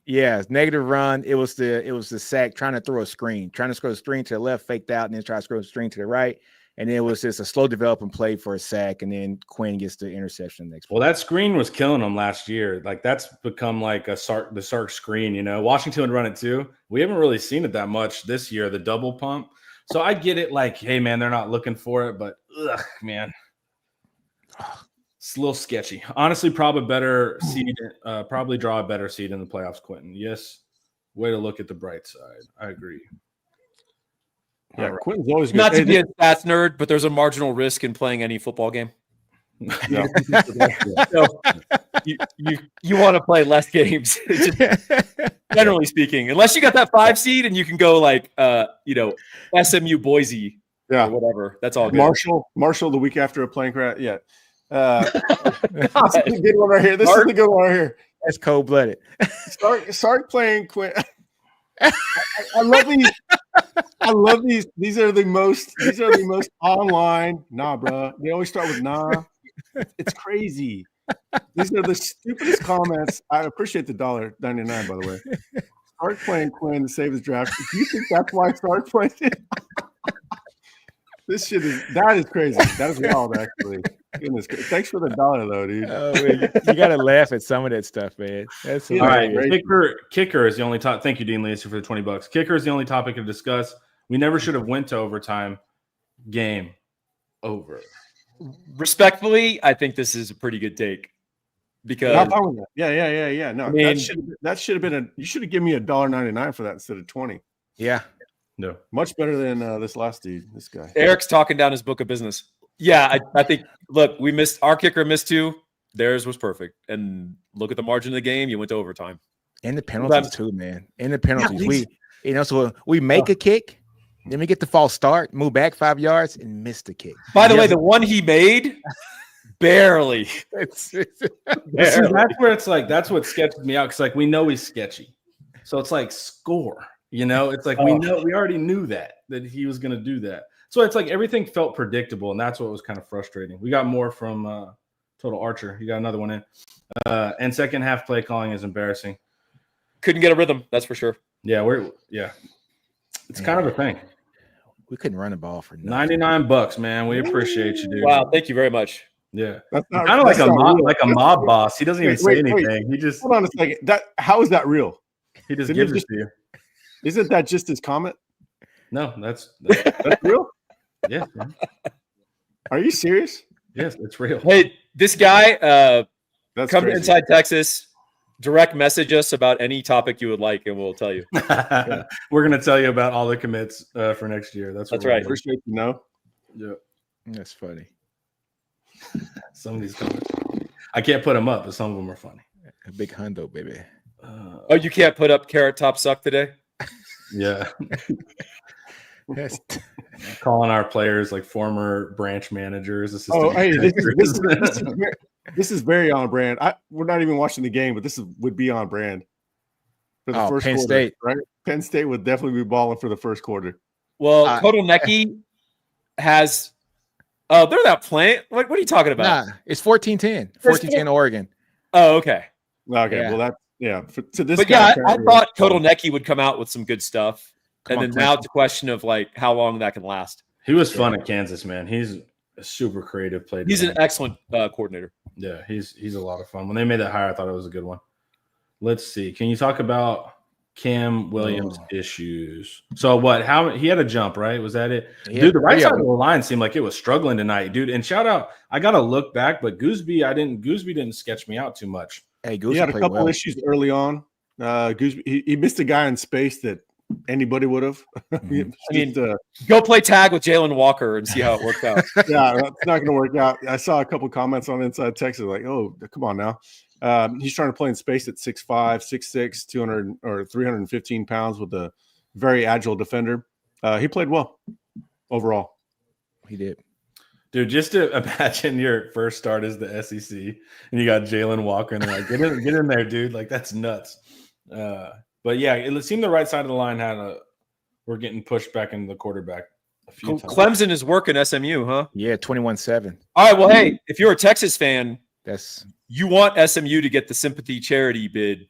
Yeah, negative run. It was the sack trying to throw a screen, trying to throw a screen to the left, faked out, and then try to throw a screen to the right. And then it was just a slow developing play for a sack, and then Quinn gets the interception next play. Well, that screen was killing them last year. Like, that's become like the Sark screen. You know, Washington would run it too. We haven't really seen it that much this year. The double pump. So I get it. Like, hey man, they're not looking for it, but man. It's a little sketchy. Honestly, probably better seed. Probably draw a better seed in the playoffs, Quentin. Yes. Way to look at the bright side. I agree. Yeah, right. Quentin's always good. Not to be a stats nerd, but there's a marginal risk in playing any football game. Yeah. So you want to play less games, generally speaking, unless you got that 5 seed and you can go like SMU Boise, or whatever. That's all good. Marshall the week after a plane crash. Yeah. This is a good one right here. This is the good one right here. That's cold-blooded. Start playing Quinn. I love these. I love these. These are the most online. Nah, bro. They always start with nah. It's crazy. These are the stupidest comments. I appreciate the $1.99, by the way. Start playing Quinn to save his draft. Do you think that's why Start playing? That is crazy. That is wild, actually. Goodness, thanks for the $1 though, dude. Oh, man, you gotta laugh at some of that stuff, man. That's all right. Kicker is the only topic. Thank you, Dean Lacy, for the $20. Kicker is the only topic to discuss. We never should have went to overtime. Game over. Respectfully, I think this is a pretty good take because yeah. No, I mean, that should have been you should have given me $1.99 for that instead of 20. Yeah. No, much better than this last dude. This guy. Eric's talking down his book of business. Yeah, I think. Look, our kicker missed 2. Theirs was perfect. And look at the margin of the game. You went to overtime. And the penalties too, man. And the penalties. So we make a kick, then we get the false start, move back 5 yards, and miss the kick. By the way, the one he made, Barely. See, that's where it's like that's what sketches me out because like we know he's sketchy, so it's like score. It's like we already knew that he was going to do that. So it's like everything felt predictable, and that's what was kind of frustrating. We got more from Total Archer. You got another one in, and second half play calling is embarrassing. Couldn't get a rhythm, that's for sure. Yeah, it's kind of a thing. We couldn't run the ball for nothing. $99, man. We appreciate you, dude. Wow, thank you very much. Yeah, kind of like a mob boss. He doesn't even say anything. He just hold on a second. How is that real? He just gives it to you. Isn't that just his comment? No, that's real. Yeah. Man. Are you serious? Yes, it's real. Hey, this guy, that's come crazy. to Inside Texas. Direct message us about any topic you would like, and we'll tell you. We're going to tell you about all the commits for next year. That's right. Appreciate you know. Yeah, that's funny. Some of these comments, I can't put them up, but some of them are funny. A big hundo, baby. Oh, you can't put up Carrot Top Suck today? Yeah. Yes. Calling our players like former branch managers. This is very on brand. We're not even watching the game, but this would be on brand for the first Penn quarter, State, right? Penn State would definitely be balling for the first quarter. Well, Kotelnicki has. Oh, they're not playing. What are you talking about? Nah, it's 14-10. 14-10 Oregon. Oh, okay. Okay. Yeah. Well, to this. But yeah, I thought Kotelnicki would come out with some good stuff, now it's a question of like how long that can last. He was fun at Kansas, man. He's a super creative player. He's an excellent coordinator. Yeah, he's a lot of fun. When they made that hire, I thought it was a good one. Let's see. Can you talk about Cam Williams' issues? So what? How he had a jump, right? Was that it? Dude, the right side of the line seemed like it was struggling tonight, dude. And shout out, I gotta look back, but Gooseby didn't sketch me out too much. Hey, Gooseby he had a couple issues early on. Gooseby, he missed a guy in space that anybody would have. Go play tag with Jalen Walker and see how it works out. Yeah, it's not going to work out. I saw a couple comments on Inside Texas like, "Oh, come on now." He's trying to play in space at 6'5", 6'6", 200 or 315 pounds with a very agile defender. He played well overall. He did. Dude, just to imagine your first start as the SEC and you got Jalen Walker and they're like, get in there, dude. Like, that's nuts. But yeah, it seemed the right side of the line we're getting pushed back into the quarterback a few times. Clemson is working SMU, huh? Yeah, 21-7. All right, well, hey, if you're a Texas fan, that's you want SMU to get the sympathy charity bid,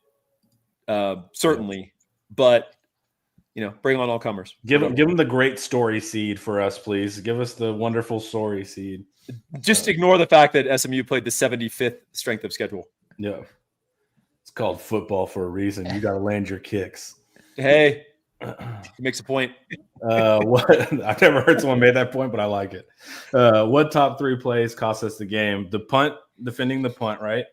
certainly, but bring on all comers. Give them the great story seed for us, please. Give us the wonderful story seed. Just ignore the fact that SMU played the 75th strength of schedule. Yeah, it's called football for a reason. You got to land your kicks. Hey, he makes a point. What I've never heard someone made that point, but I like it. What top 3 plays cost us the game? The punt, defending the punt, right?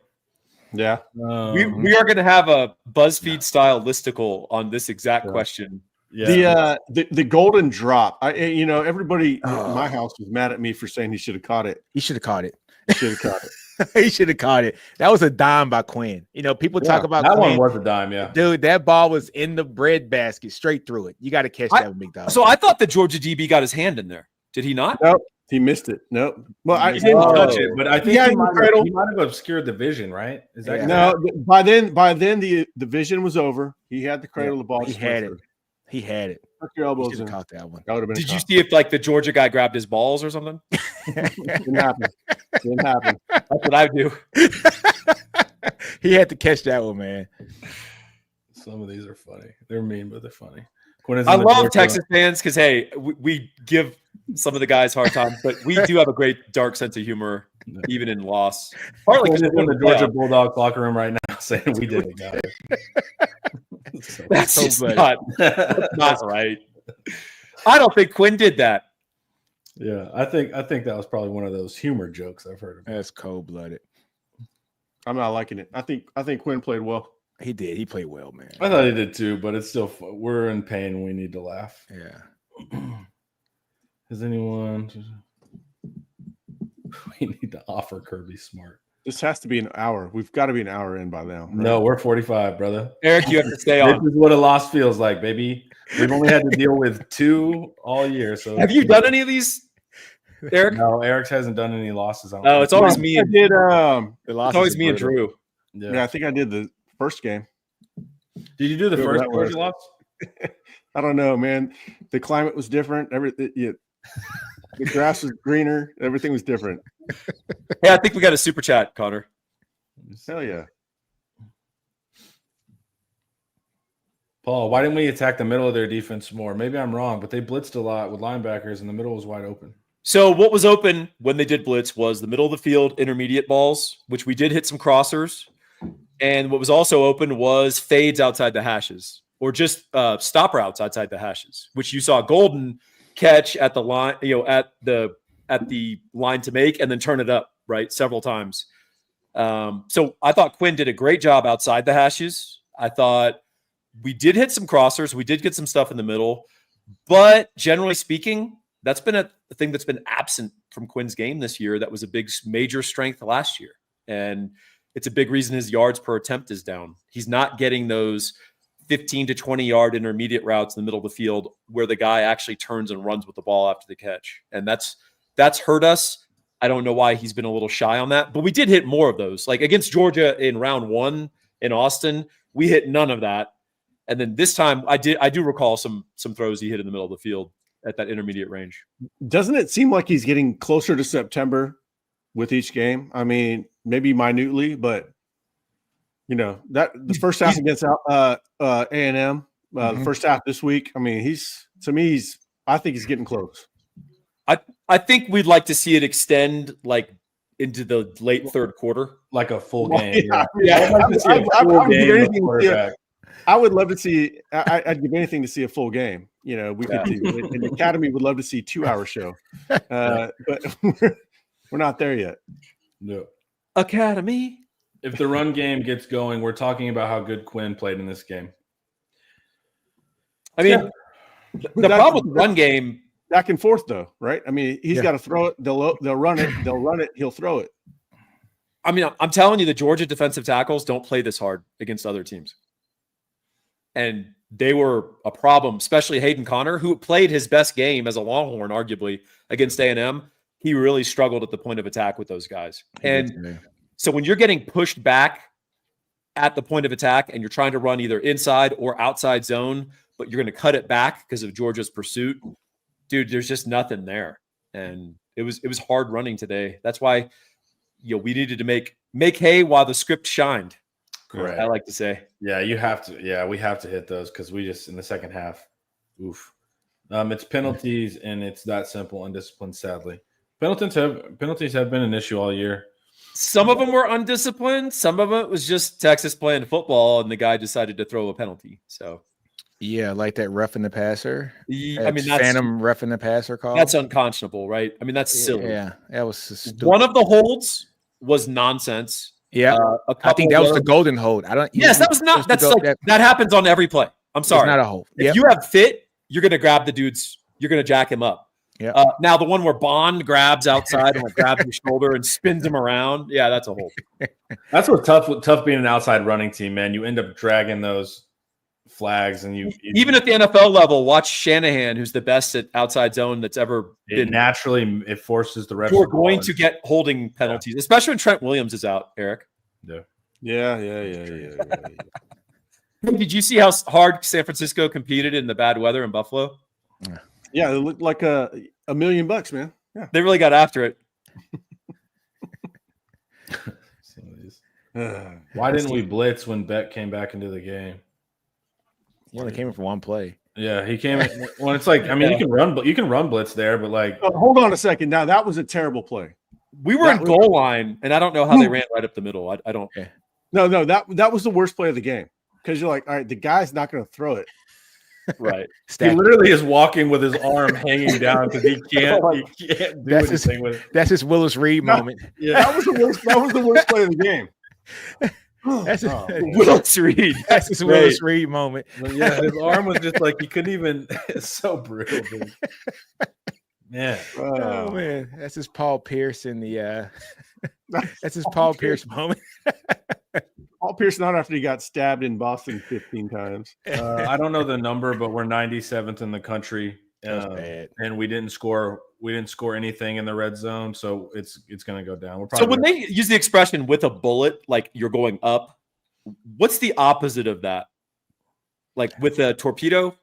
Yeah. We are going to have a BuzzFeed style listicle on this exact question. Yeah. The golden drop. Everybody in my house was mad at me for saying he should have caught it. He should have caught it. He should have caught it. He should have caught it. That was a dime by Quinn. People talk about that Quinn. one was a dime, yeah. Dude, that ball was in the bread basket, straight through it. You got to catch that with big dog. So I thought the Georgia DB got his hand in there. Did he not? Nope. He missed it. Nope. Well, he didn't touch it, but I think he might have obscured the vision, right? Is that no? By then the vision was over. He had the cradle of the ball. He had it. He had it. Tuck your elbows in. Caught that one. That Did you see if the Georgia guy grabbed his balls or something? Didn't happen. Didn't happen. That's what I do. He had to catch that one, man. Some of these are funny. They're mean, but they're funny. I love Texas fans because, hey, we give some of the guys hard time, but we do have a great dark sense of humor, even in loss. Partly because we're in the Georgia Bulldogs locker room right now saying we did it, guys. That's just not right. I don't think Quinn did that. Yeah, I think that was probably one of those humor jokes I've heard of. That's cold-blooded. I'm not liking it. I think Quinn played well. He did. He played well, man. I thought he did too, but it's still fun. We're in pain. We need to laugh. Yeah. Has anyone? We need to offer Kirby Smart. This has to be an hour. We've got to be an hour in by now. Right? No, we're 45, brother. Eric, you have to stay on. This is what a loss feels like, baby. We've only had to deal with 2 all year. So have you done any of these? Eric? No, Eric's hasn't done any losses. Oh, it's always me. I did. It's always me and Drew. Yeah, I think I did the first game. Did you do the Whoever first that was. Georgia loss? I don't know, man. The climate was different. Everything. The grass was greener. Everything was different. Hey, I think we got a super chat, Connor. Hell yeah. Paul, why didn't we attack the middle of their defense more? Maybe I'm wrong, but they blitzed a lot with linebackers, and the middle was wide open. So what was open when they did blitz was the middle of the field intermediate balls, which we did hit some crossers. And what was also open was fades outside the hashes, or just stop routes outside the hashes, which you saw Golden catch at the line, at the line to make, and then turn it up, right, several times. So I thought Quinn did a great job outside the hashes. I thought we did hit some crossers. We did get some stuff in the middle. But generally speaking, that's been a thing that's been absent from Quinn's game this year. That was a big, major strength last year. And it's a big reason his yards per attempt is down. He's not getting those 15 to 20-yard intermediate routes in the middle of the field where the guy actually turns and runs with the ball after the catch. And that's hurt us. I don't know why he's been a little shy on that. But we did hit more of those. Like against Georgia in round 1 in Austin, we hit none of that. And then this time, I do recall some throws he hit in the middle of the field at that intermediate range. Doesn't it seem like he's getting closer to September with each game? I mean, maybe minutely, but that the first half against A&M, the first half this week. I mean, I think he's getting close. I think we'd like to see it extend like into the late third quarter, like a full game. I would love to see. I'd give anything to see a full game. We could do. And the Academy would love to see 2-hour show, but we're not there yet. No. Academy. If the run game gets going, we're talking about how good Quinn played in this game. I mean, the problem with the run game, back and forth though, right? I mean, he's got to throw it. They'll run it. They'll run it. He'll throw it. I mean, I'm telling you, the Georgia defensive tackles don't play this hard against other teams. And they were a problem, especially Hayden Connor, who played his best game as a Longhorn, arguably, against A&M. He really struggled at the point of attack with those guys. And so when you're getting pushed back at the point of attack and you're trying to run either inside or outside zone, but you're going to cut it back because of Georgia's pursuit, dude, there's just nothing there. And it was hard running today. That's why we needed to make hay while the script shined. Correct. I like to say. Yeah, you have to. Yeah, we have to hit those because we just in the second half. Oof. It's penalties and it's that simple. Undisciplined, sadly. Penalties have been an issue all year. Some of them were undisciplined. Some of it was just Texas playing football, and the guy decided to throw a penalty. So, yeah, like that roughing the passer. I mean, that's phantom roughing the passer call. That's unconscionable, right? I mean, that's silly. Yeah, that was stupid. One of the holds was nonsense. Yeah, I think that was the golden hold. Yes, that was not. That's that happens on every play. I'm sorry, it's not a hold. If you have fit, you're going to grab the dude's. You're going to jack him up. Yeah. Now the one where Bond grabs outside and grabs his shoulder and spins him around. Yeah, that's a hold. That's what's tough being an outside running team, man. You end up dragging those flags, and you even at the NFL level, watch Shanahan, who's the best at outside zone that's ever been. Naturally, it forces the refs. We're going to get holding penalties, especially when Trent Williams is out. Eric. Yeah. Did you see how hard San Francisco competed in the bad weather in Buffalo? Yeah, it looked like $1 million, man. Yeah, they really got after it. Why didn't we blitz when Beck came back into the game? Yeah, they came in for one play. Yeah, he came in. Well, it's like, I mean, you can run blitz there, but like, hold on a second. Now that was a terrible play. We were in goal line, and I don't know how they ran right up the middle. I don't. No, that was the worst play of the game because you're like, all right, the guy's not going to throw it. Right. He literally is walking with his arm hanging down because he can't do anything with it. That's his Willis Reed moment. Yeah, that was the worst play of the game. That's Willis Reed. That's his Willis Reed moment. Yeah, his arm was just like he couldn't even. It's so brutal, dude. Man. Oh man, that's his Paul Pierce in the. That's his Paul Pierce moment. Paul Pierce not after he got stabbed in Boston 15 times. I don't know the number, but we're 97th in the country Bad. And we didn't score anything in the red zone, so it's going to go down. So when they use the expression "with a bullet," like you're going up, what's the opposite of that? Like with a torpedo?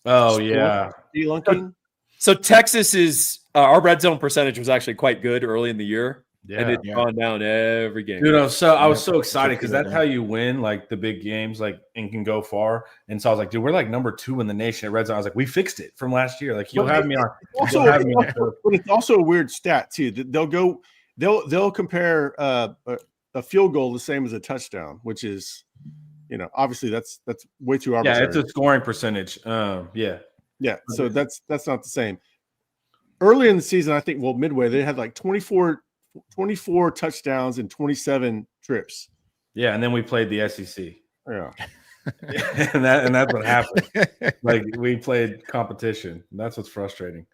Oh yeah, Delunking. So Texas is our red zone percentage was actually quite good early in the year, and it's gone down every game. Dude, I was so excited because that's how you win like the big games, like and can go far. And so I was like, dude, we're like number 2 in the nation at red zone. I was like, we fixed it from last year. Like you'll have me on. But it's also a weird stat too. They'll compare a field goal the same as a touchdown, which is, obviously that's way too arbitrary. Yeah, it's a scoring percentage. Yeah. So that's not the same. Early in the season, I think, midway, they had like 24 touchdowns and 27 trips. Yeah, and then we played the SEC. Yeah. and that's what happened. Like we played competition. That's what's frustrating.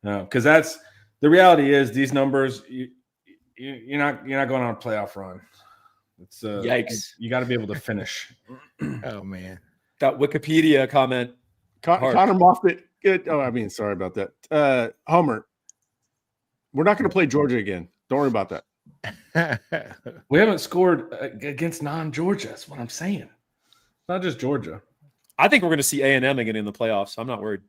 Because that's the reality is these numbers, you're not going on a playoff run. It's yikes. You got to be able to finish. Oh man. That Wikipedia comment. Connor Moffitt. Sorry about that. Homer. We're not going to play Georgia again. Don't worry about that. We haven't scored against non-Georgia. That's what I'm saying. It's not just Georgia. I think we're going to see A&M again in the playoffs. I'm not worried.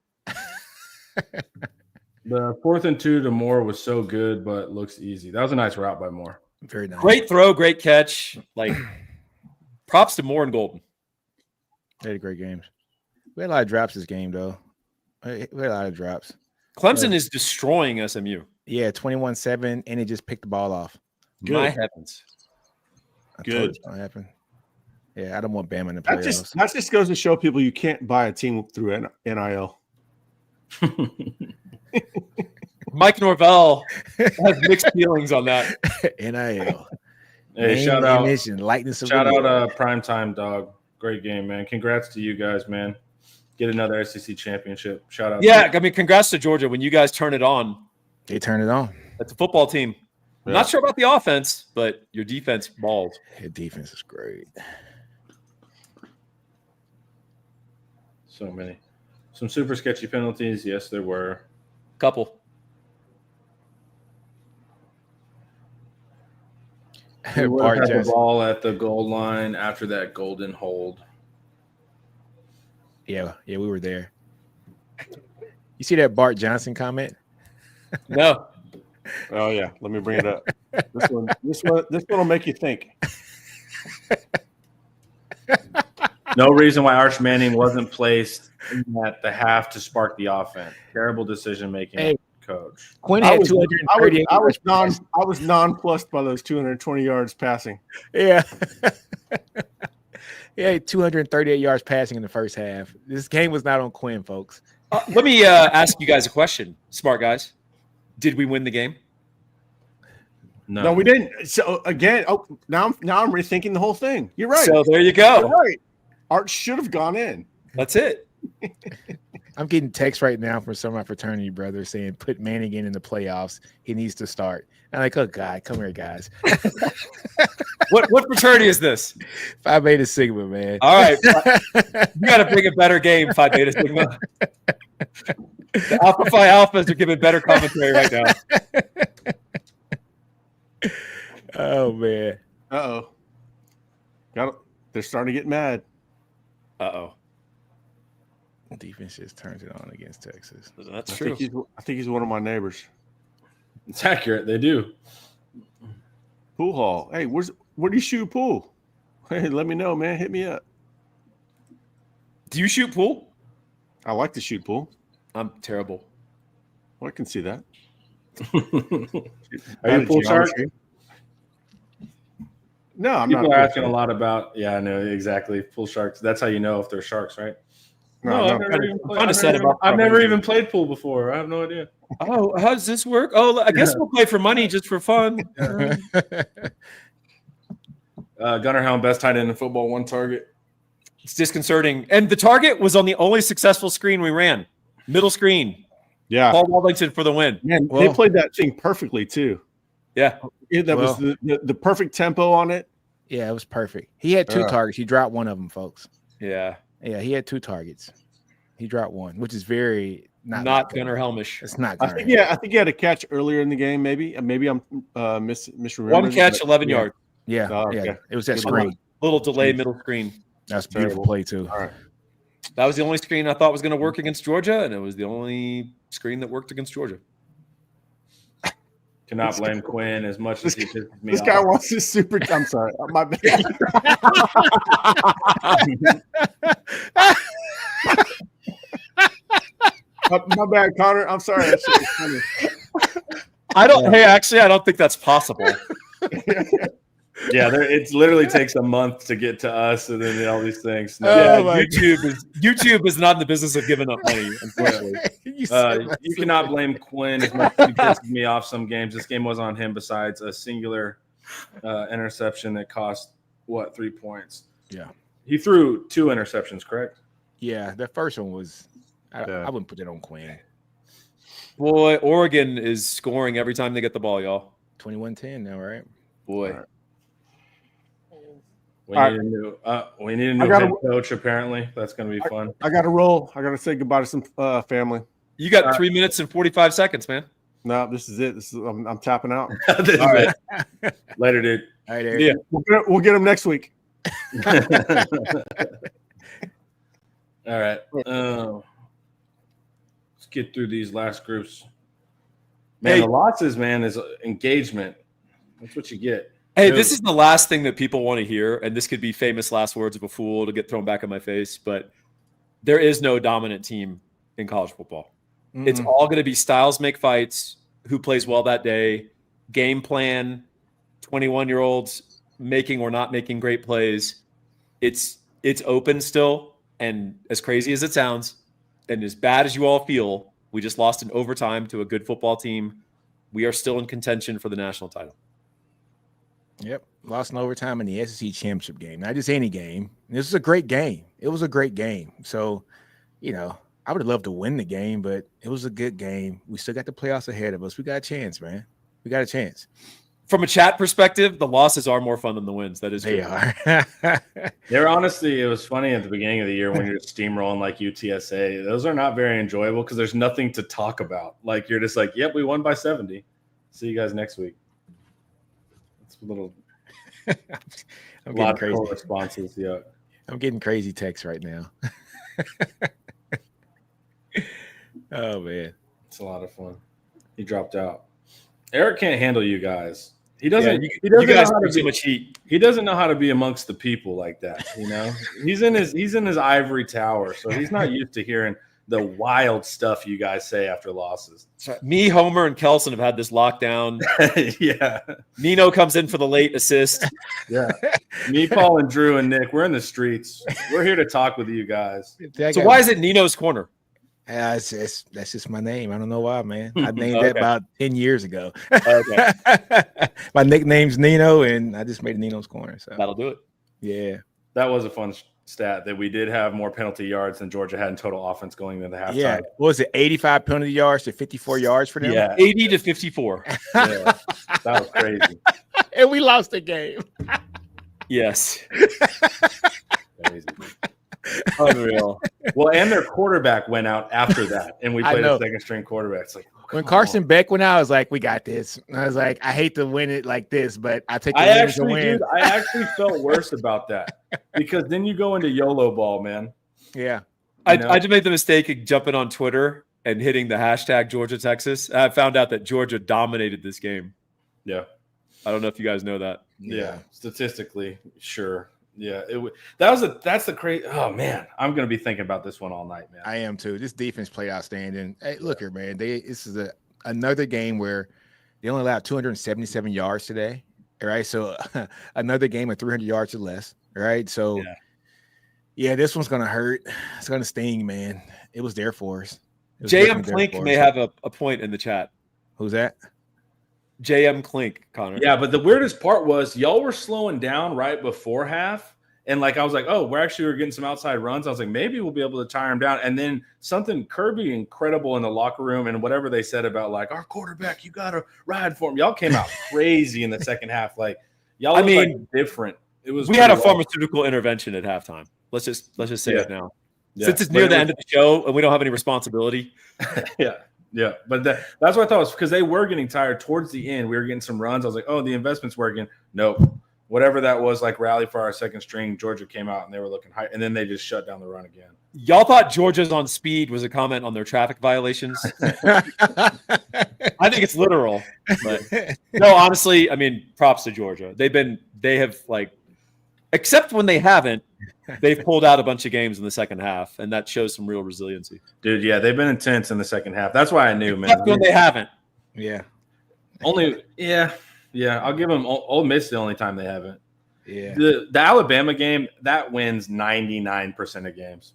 The 4th and 2 to Moore was so good, but looks easy. That was a nice route by Moore. Very nice. Great throw, great catch. Like, props to Moore and Golden. They had great games. We had a lot of drops this game, though. We had a lot of drops. Clemson is destroying SMU. Yeah, 21-7, and he just picked the ball off. Good. My heavens. Good. What happened? Yeah, I don't want Bama in the playoffs. That just goes to show people you can't buy a team through NIL. Mike Norvell has mixed feelings on that. NIL. Hey, shout out Primetime Dog. Great game, man. Congrats to you guys, man. Get another SEC championship. Shout out. Yeah, congrats to Georgia. When you guys turn it on. They turn it on. That's a football team. Yeah. Not sure about the offense, but your defense balls. Your defense is great. So many. Some super sketchy penalties. Yes, there were. Couple. Bart had the ball at the goal line after that golden hold. Yeah, we were there. You see that Bart Johnson comment? No. Oh yeah, let me bring it up. This one will make you think. No reason why Arch Manning wasn't placed at the half to spark the offense. Terrible decision making, hey, coach. Quinn had 230. I was nonplussed by those 220 yards passing. Yeah. He had 238 yards passing in the first half. This game was not on Quinn, folks. Let me ask you guys a question, smart guys. Did we win the game? No, we didn't. So again, now I'm rethinking the whole thing. You're right. So there you go. You're right. Art should have gone in. That's it. I'm getting texts right now from some of my fraternity brothers saying, put Manning in the playoffs. He needs to start. I'm like, oh, God, come here, guys. What fraternity is this? Phi Beta Sigma, man. All right. You got to bring a better game, Phi Beta Sigma. The Alpha Phi Alphas are giving better commentary right now. Oh, man. Uh-oh. They're starting to get mad. Uh-oh. Defense just turns it on against Texas. That's true. I think he's one of my neighbors. It's accurate. They do. Pool hall. Hey, where do you shoot pool? Hey, let me know, man. Hit me up. Do you shoot pool? I like to shoot pool. I'm terrible. Well, I can see that. Are you a pool shark? No, I'm People not. People are asking a lot about. Yeah, I know exactly. Pool sharks. That's how you know if they're sharks, right? No, I've never even played pool before. I have no idea. Oh, how does this work? Oh, I guess we'll play for money just for fun. Gunnar Helm, best tight end in football, 1 target. It's disconcerting. And the target was on the only successful screen we ran. Middle screen. Yeah. Paul Wallington for the win. Man, they played that thing perfectly too. Yeah. That was the perfect tempo on it. Yeah, it was perfect. He had 2 targets. He dropped one of them, folks. Yeah. Yeah, he had 2 targets. He dropped one, which is very not Gunnar Helmish. It's not. I think he had a catch earlier in the game. Maybe I'm misremembering. One catch, 11 yards. Yeah, okay. It was that screen. Little delay middle screen. That's a beautiful play too. All right. That was the only screen I thought was going to work against Georgia, and it was the only screen that worked against Georgia. Cannot blame Quinn as much as he pisses me This off. guy wants his super. I'm sorry. My bad. my bad, Connor. I'm sorry. That shit was funny. I don't think that's possible. Yeah, it literally takes a month to get to us, and then all these things. YouTube is not in the business of giving up money, unfortunately. You cannot blame Quinn as much as he pisses me off some games. This game was on him besides a singular interception that cost, 3 points? Yeah. He threw 2 interceptions, correct? Yeah, the first one was I wouldn't put it on Quinn. Boy, Oregon is scoring every time they get the ball, y'all. 21-10 now, right? Boy. Right. We need a new head coach, apparently. That's going to be fun. I got to roll. I got to say goodbye to some family. You got 3 minutes and 45 seconds, man. No, this is it. I'm tapping out. This is it. Later, dude. All right, Eric. Yeah. We'll get him next week. All right. Let's get through these last groups. Man, the losses, man, is engagement. That's what you get. Hey, this is the last thing that people want to hear, and this could be famous last words of a fool to get thrown back in my face, but there is no dominant team in college football. Mm-hmm. It's all going to be styles make fights, who plays well that day, game plan, 21-year-olds making or not making great plays. It's open still, and as crazy as it sounds, and as bad as you all feel, we just lost in overtime to a good football team. We are still in contention for the national title. Yep. Lost in overtime in the SEC championship game. Not just any game. This was a great game. It was a great game. So, I would have loved to win the game, but it was a good game. We still got the playoffs ahead of us. We got a chance, man. We got a chance. From a chat perspective, the losses are more fun than the wins. That is they good. are. Honestly, it was funny at the beginning of the year when you're steamrolling like UTSA. Those are not very enjoyable because there's nothing to talk about. Like you're just like, yep, we won by 70. See you guys next week. A little I'm getting crazy responses. Yeah, I'm getting crazy texts right now. Oh man, it's a lot of fun. He dropped out. Eric can't handle you guys. He doesn't. Yeah, he doesn't you guys know how to too be much heat. He doesn't know how to be amongst the people like that. He's in his ivory tower, so he's not used to hearing the wild stuff you guys say after losses. Me, Homer, and Kelson have had this lockdown. Yeah. Nino comes in for the late assist. Yeah. Me, Paul, and Drew and Nick, we're in the streets. We're here to talk with you guys. So why is it Nino's Corner? That's just my name. I don't know why, man. I named that about 10 years ago. Okay. My nickname's Nino, and I just made it Nino's Corner. So that'll do it. Yeah. That was a fun stat that we did have more penalty yards than Georgia had in total offense going into the halftime. Yeah. What was it? 85 penalty yards to 54 yards for them? Yeah. 80 to 54. Yeah. That was crazy. And we lost the game. Yes. Crazy. Unreal. Well, and their quarterback went out after that, and we played a second string quarterback. It's like, when Carson Beck went out, I was like, we got this. And I was like, I hate to win it like this, but I take the win to win. I actually felt worse about that because then you go into YOLO ball, man. Yeah. I just made the mistake of jumping on Twitter and hitting the hashtag Georgia Texas. I found out that Georgia dominated this game. Yeah. I don't know if you guys know that. Yeah. Statistically, sure. Yeah, that's the crazy. Oh man, I'm gonna be thinking about this one all night, man. I am too. This defense played outstanding. Hey, look here, man. This is another game where they only allowed 277 yards today. All right, so another game of 300 yards or less. All right, so yeah, this one's gonna hurt. It's gonna sting, man. It was there for us. JM Clink may have a point in the chat. Who's that? JM Clink, Connor. Yeah, but the weirdest part was y'all were slowing down right before half. And I was like, oh, we're getting some outside runs. I was like, maybe we'll be able to tire him down. And then something Kirby incredible in the locker room and whatever they said about our quarterback, you got to ride for him. Y'all came out crazy in the second half. Y'all looked different. It was. We had a pharmaceutical intervention at halftime. Let's just say it now. Since it's near the end of the show and we don't have any responsibility. Yeah. But that's what I thought was because they were getting tired towards the end. We were getting some runs. I was like, oh, the investment's working. Nope. Whatever that was, like rally for our second string, Georgia came out and they were looking high. And then they just shut down the run again. Y'all thought Georgia's on speed was a comment on their traffic violations. I think it's literal. But no, honestly, I mean, props to Georgia. They have like, except when they haven't, they've pulled out a bunch of games in the second half, and that shows some real resiliency. Dude, yeah, they've been intense in the second half. That's why I knew, man. Except when they haven't. Yeah. I'll give them Ole Miss the only time they haven't. Yeah. The Alabama game, that wins 99% of games.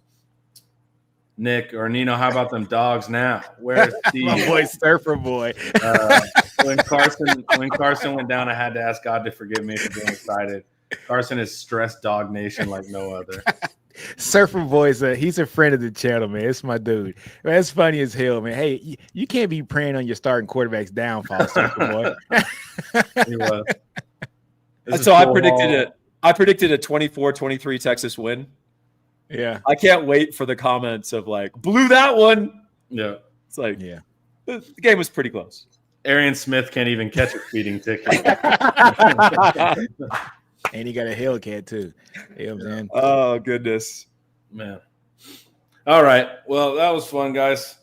Nick or Nino, how about them Dogs now? Where's Steve? My boy, Surfer Boy. When Carson went down, I had to ask God to forgive me for being excited. Carson is stressed dog nation like no other. Surfer Boy's he's a friend of the channel, man. It's my dude. Man, it's funny as hell, man. Hey, you can't be praying on your starting quarterback's downfall, Surfer Boy. He was. So I predicted a 24-23 Texas win. Yeah. I can't wait for the comments of like, blew that one. Yeah. It's like, the game was pretty close. Arian Smith can't even catch a speeding ticket. And he got a Hellcat too. You know what I'm saying? Oh, goodness. Man. All right. Well, that was fun, guys.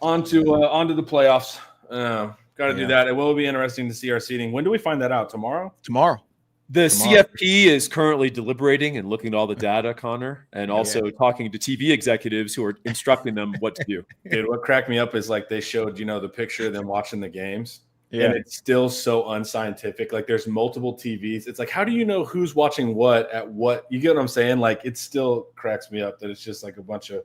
On to the playoffs. Got to do that. It will be interesting to see our seeding. When do we find that out? Tomorrow? Tomorrow. The CFP is currently deliberating and looking at all the data, Connor, and also talking to TV executives who are instructing them what to do. Dude, what cracked me up is like they showed, the picture of them watching the games. Yeah. And it's still so unscientific. Like there's multiple TVs. It's like, how do you know who's watching what at what? You get what I'm saying? Like it still cracks me up that it's just like a bunch of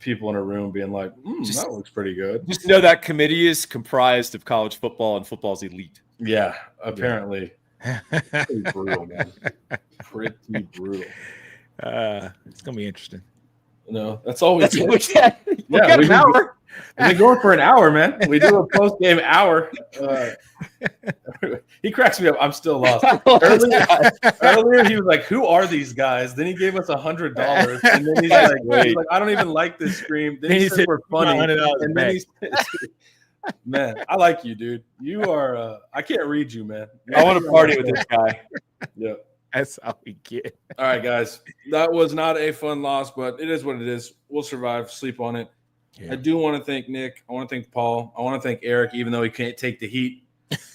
people in a room being like, that looks pretty good. Just know that committee is comprised of college football and football's elite. Yeah, apparently. Pretty brutal, man. Pretty brutal. It's gonna be interesting. No, that's all we do. We got an hour. We've been going for an hour, man. We do a post-game hour. He cracks me up. I'm still lost. Earlier, he was like, "Who are these guys?" Then he gave us $100, and then he's like, "I don't even like this stream." Then he said, "We're funny," and then man, I like you, dude. You are. I can't read you, man. I want to party with this guy. Yeah. That's all we get. All right, guys. That was not a fun loss, but it is what it is. We'll survive. Sleep on it. Yeah. I do want to thank Nick. I want to thank Paul. I want to thank Eric, even though he can't take the heat.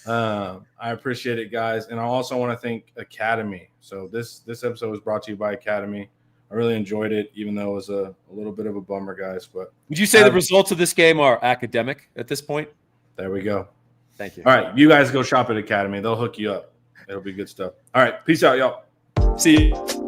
I appreciate it, guys. And I also want to thank Academy. So this episode was brought to you by Academy. I really enjoyed it, even though it was a little bit of a bummer, guys. But would you say the results of this game are academic at this point? There we go. Thank you. All right, you guys go shop at Academy. They'll hook you up. It'll be good stuff. All right, peace out, y'all. See you.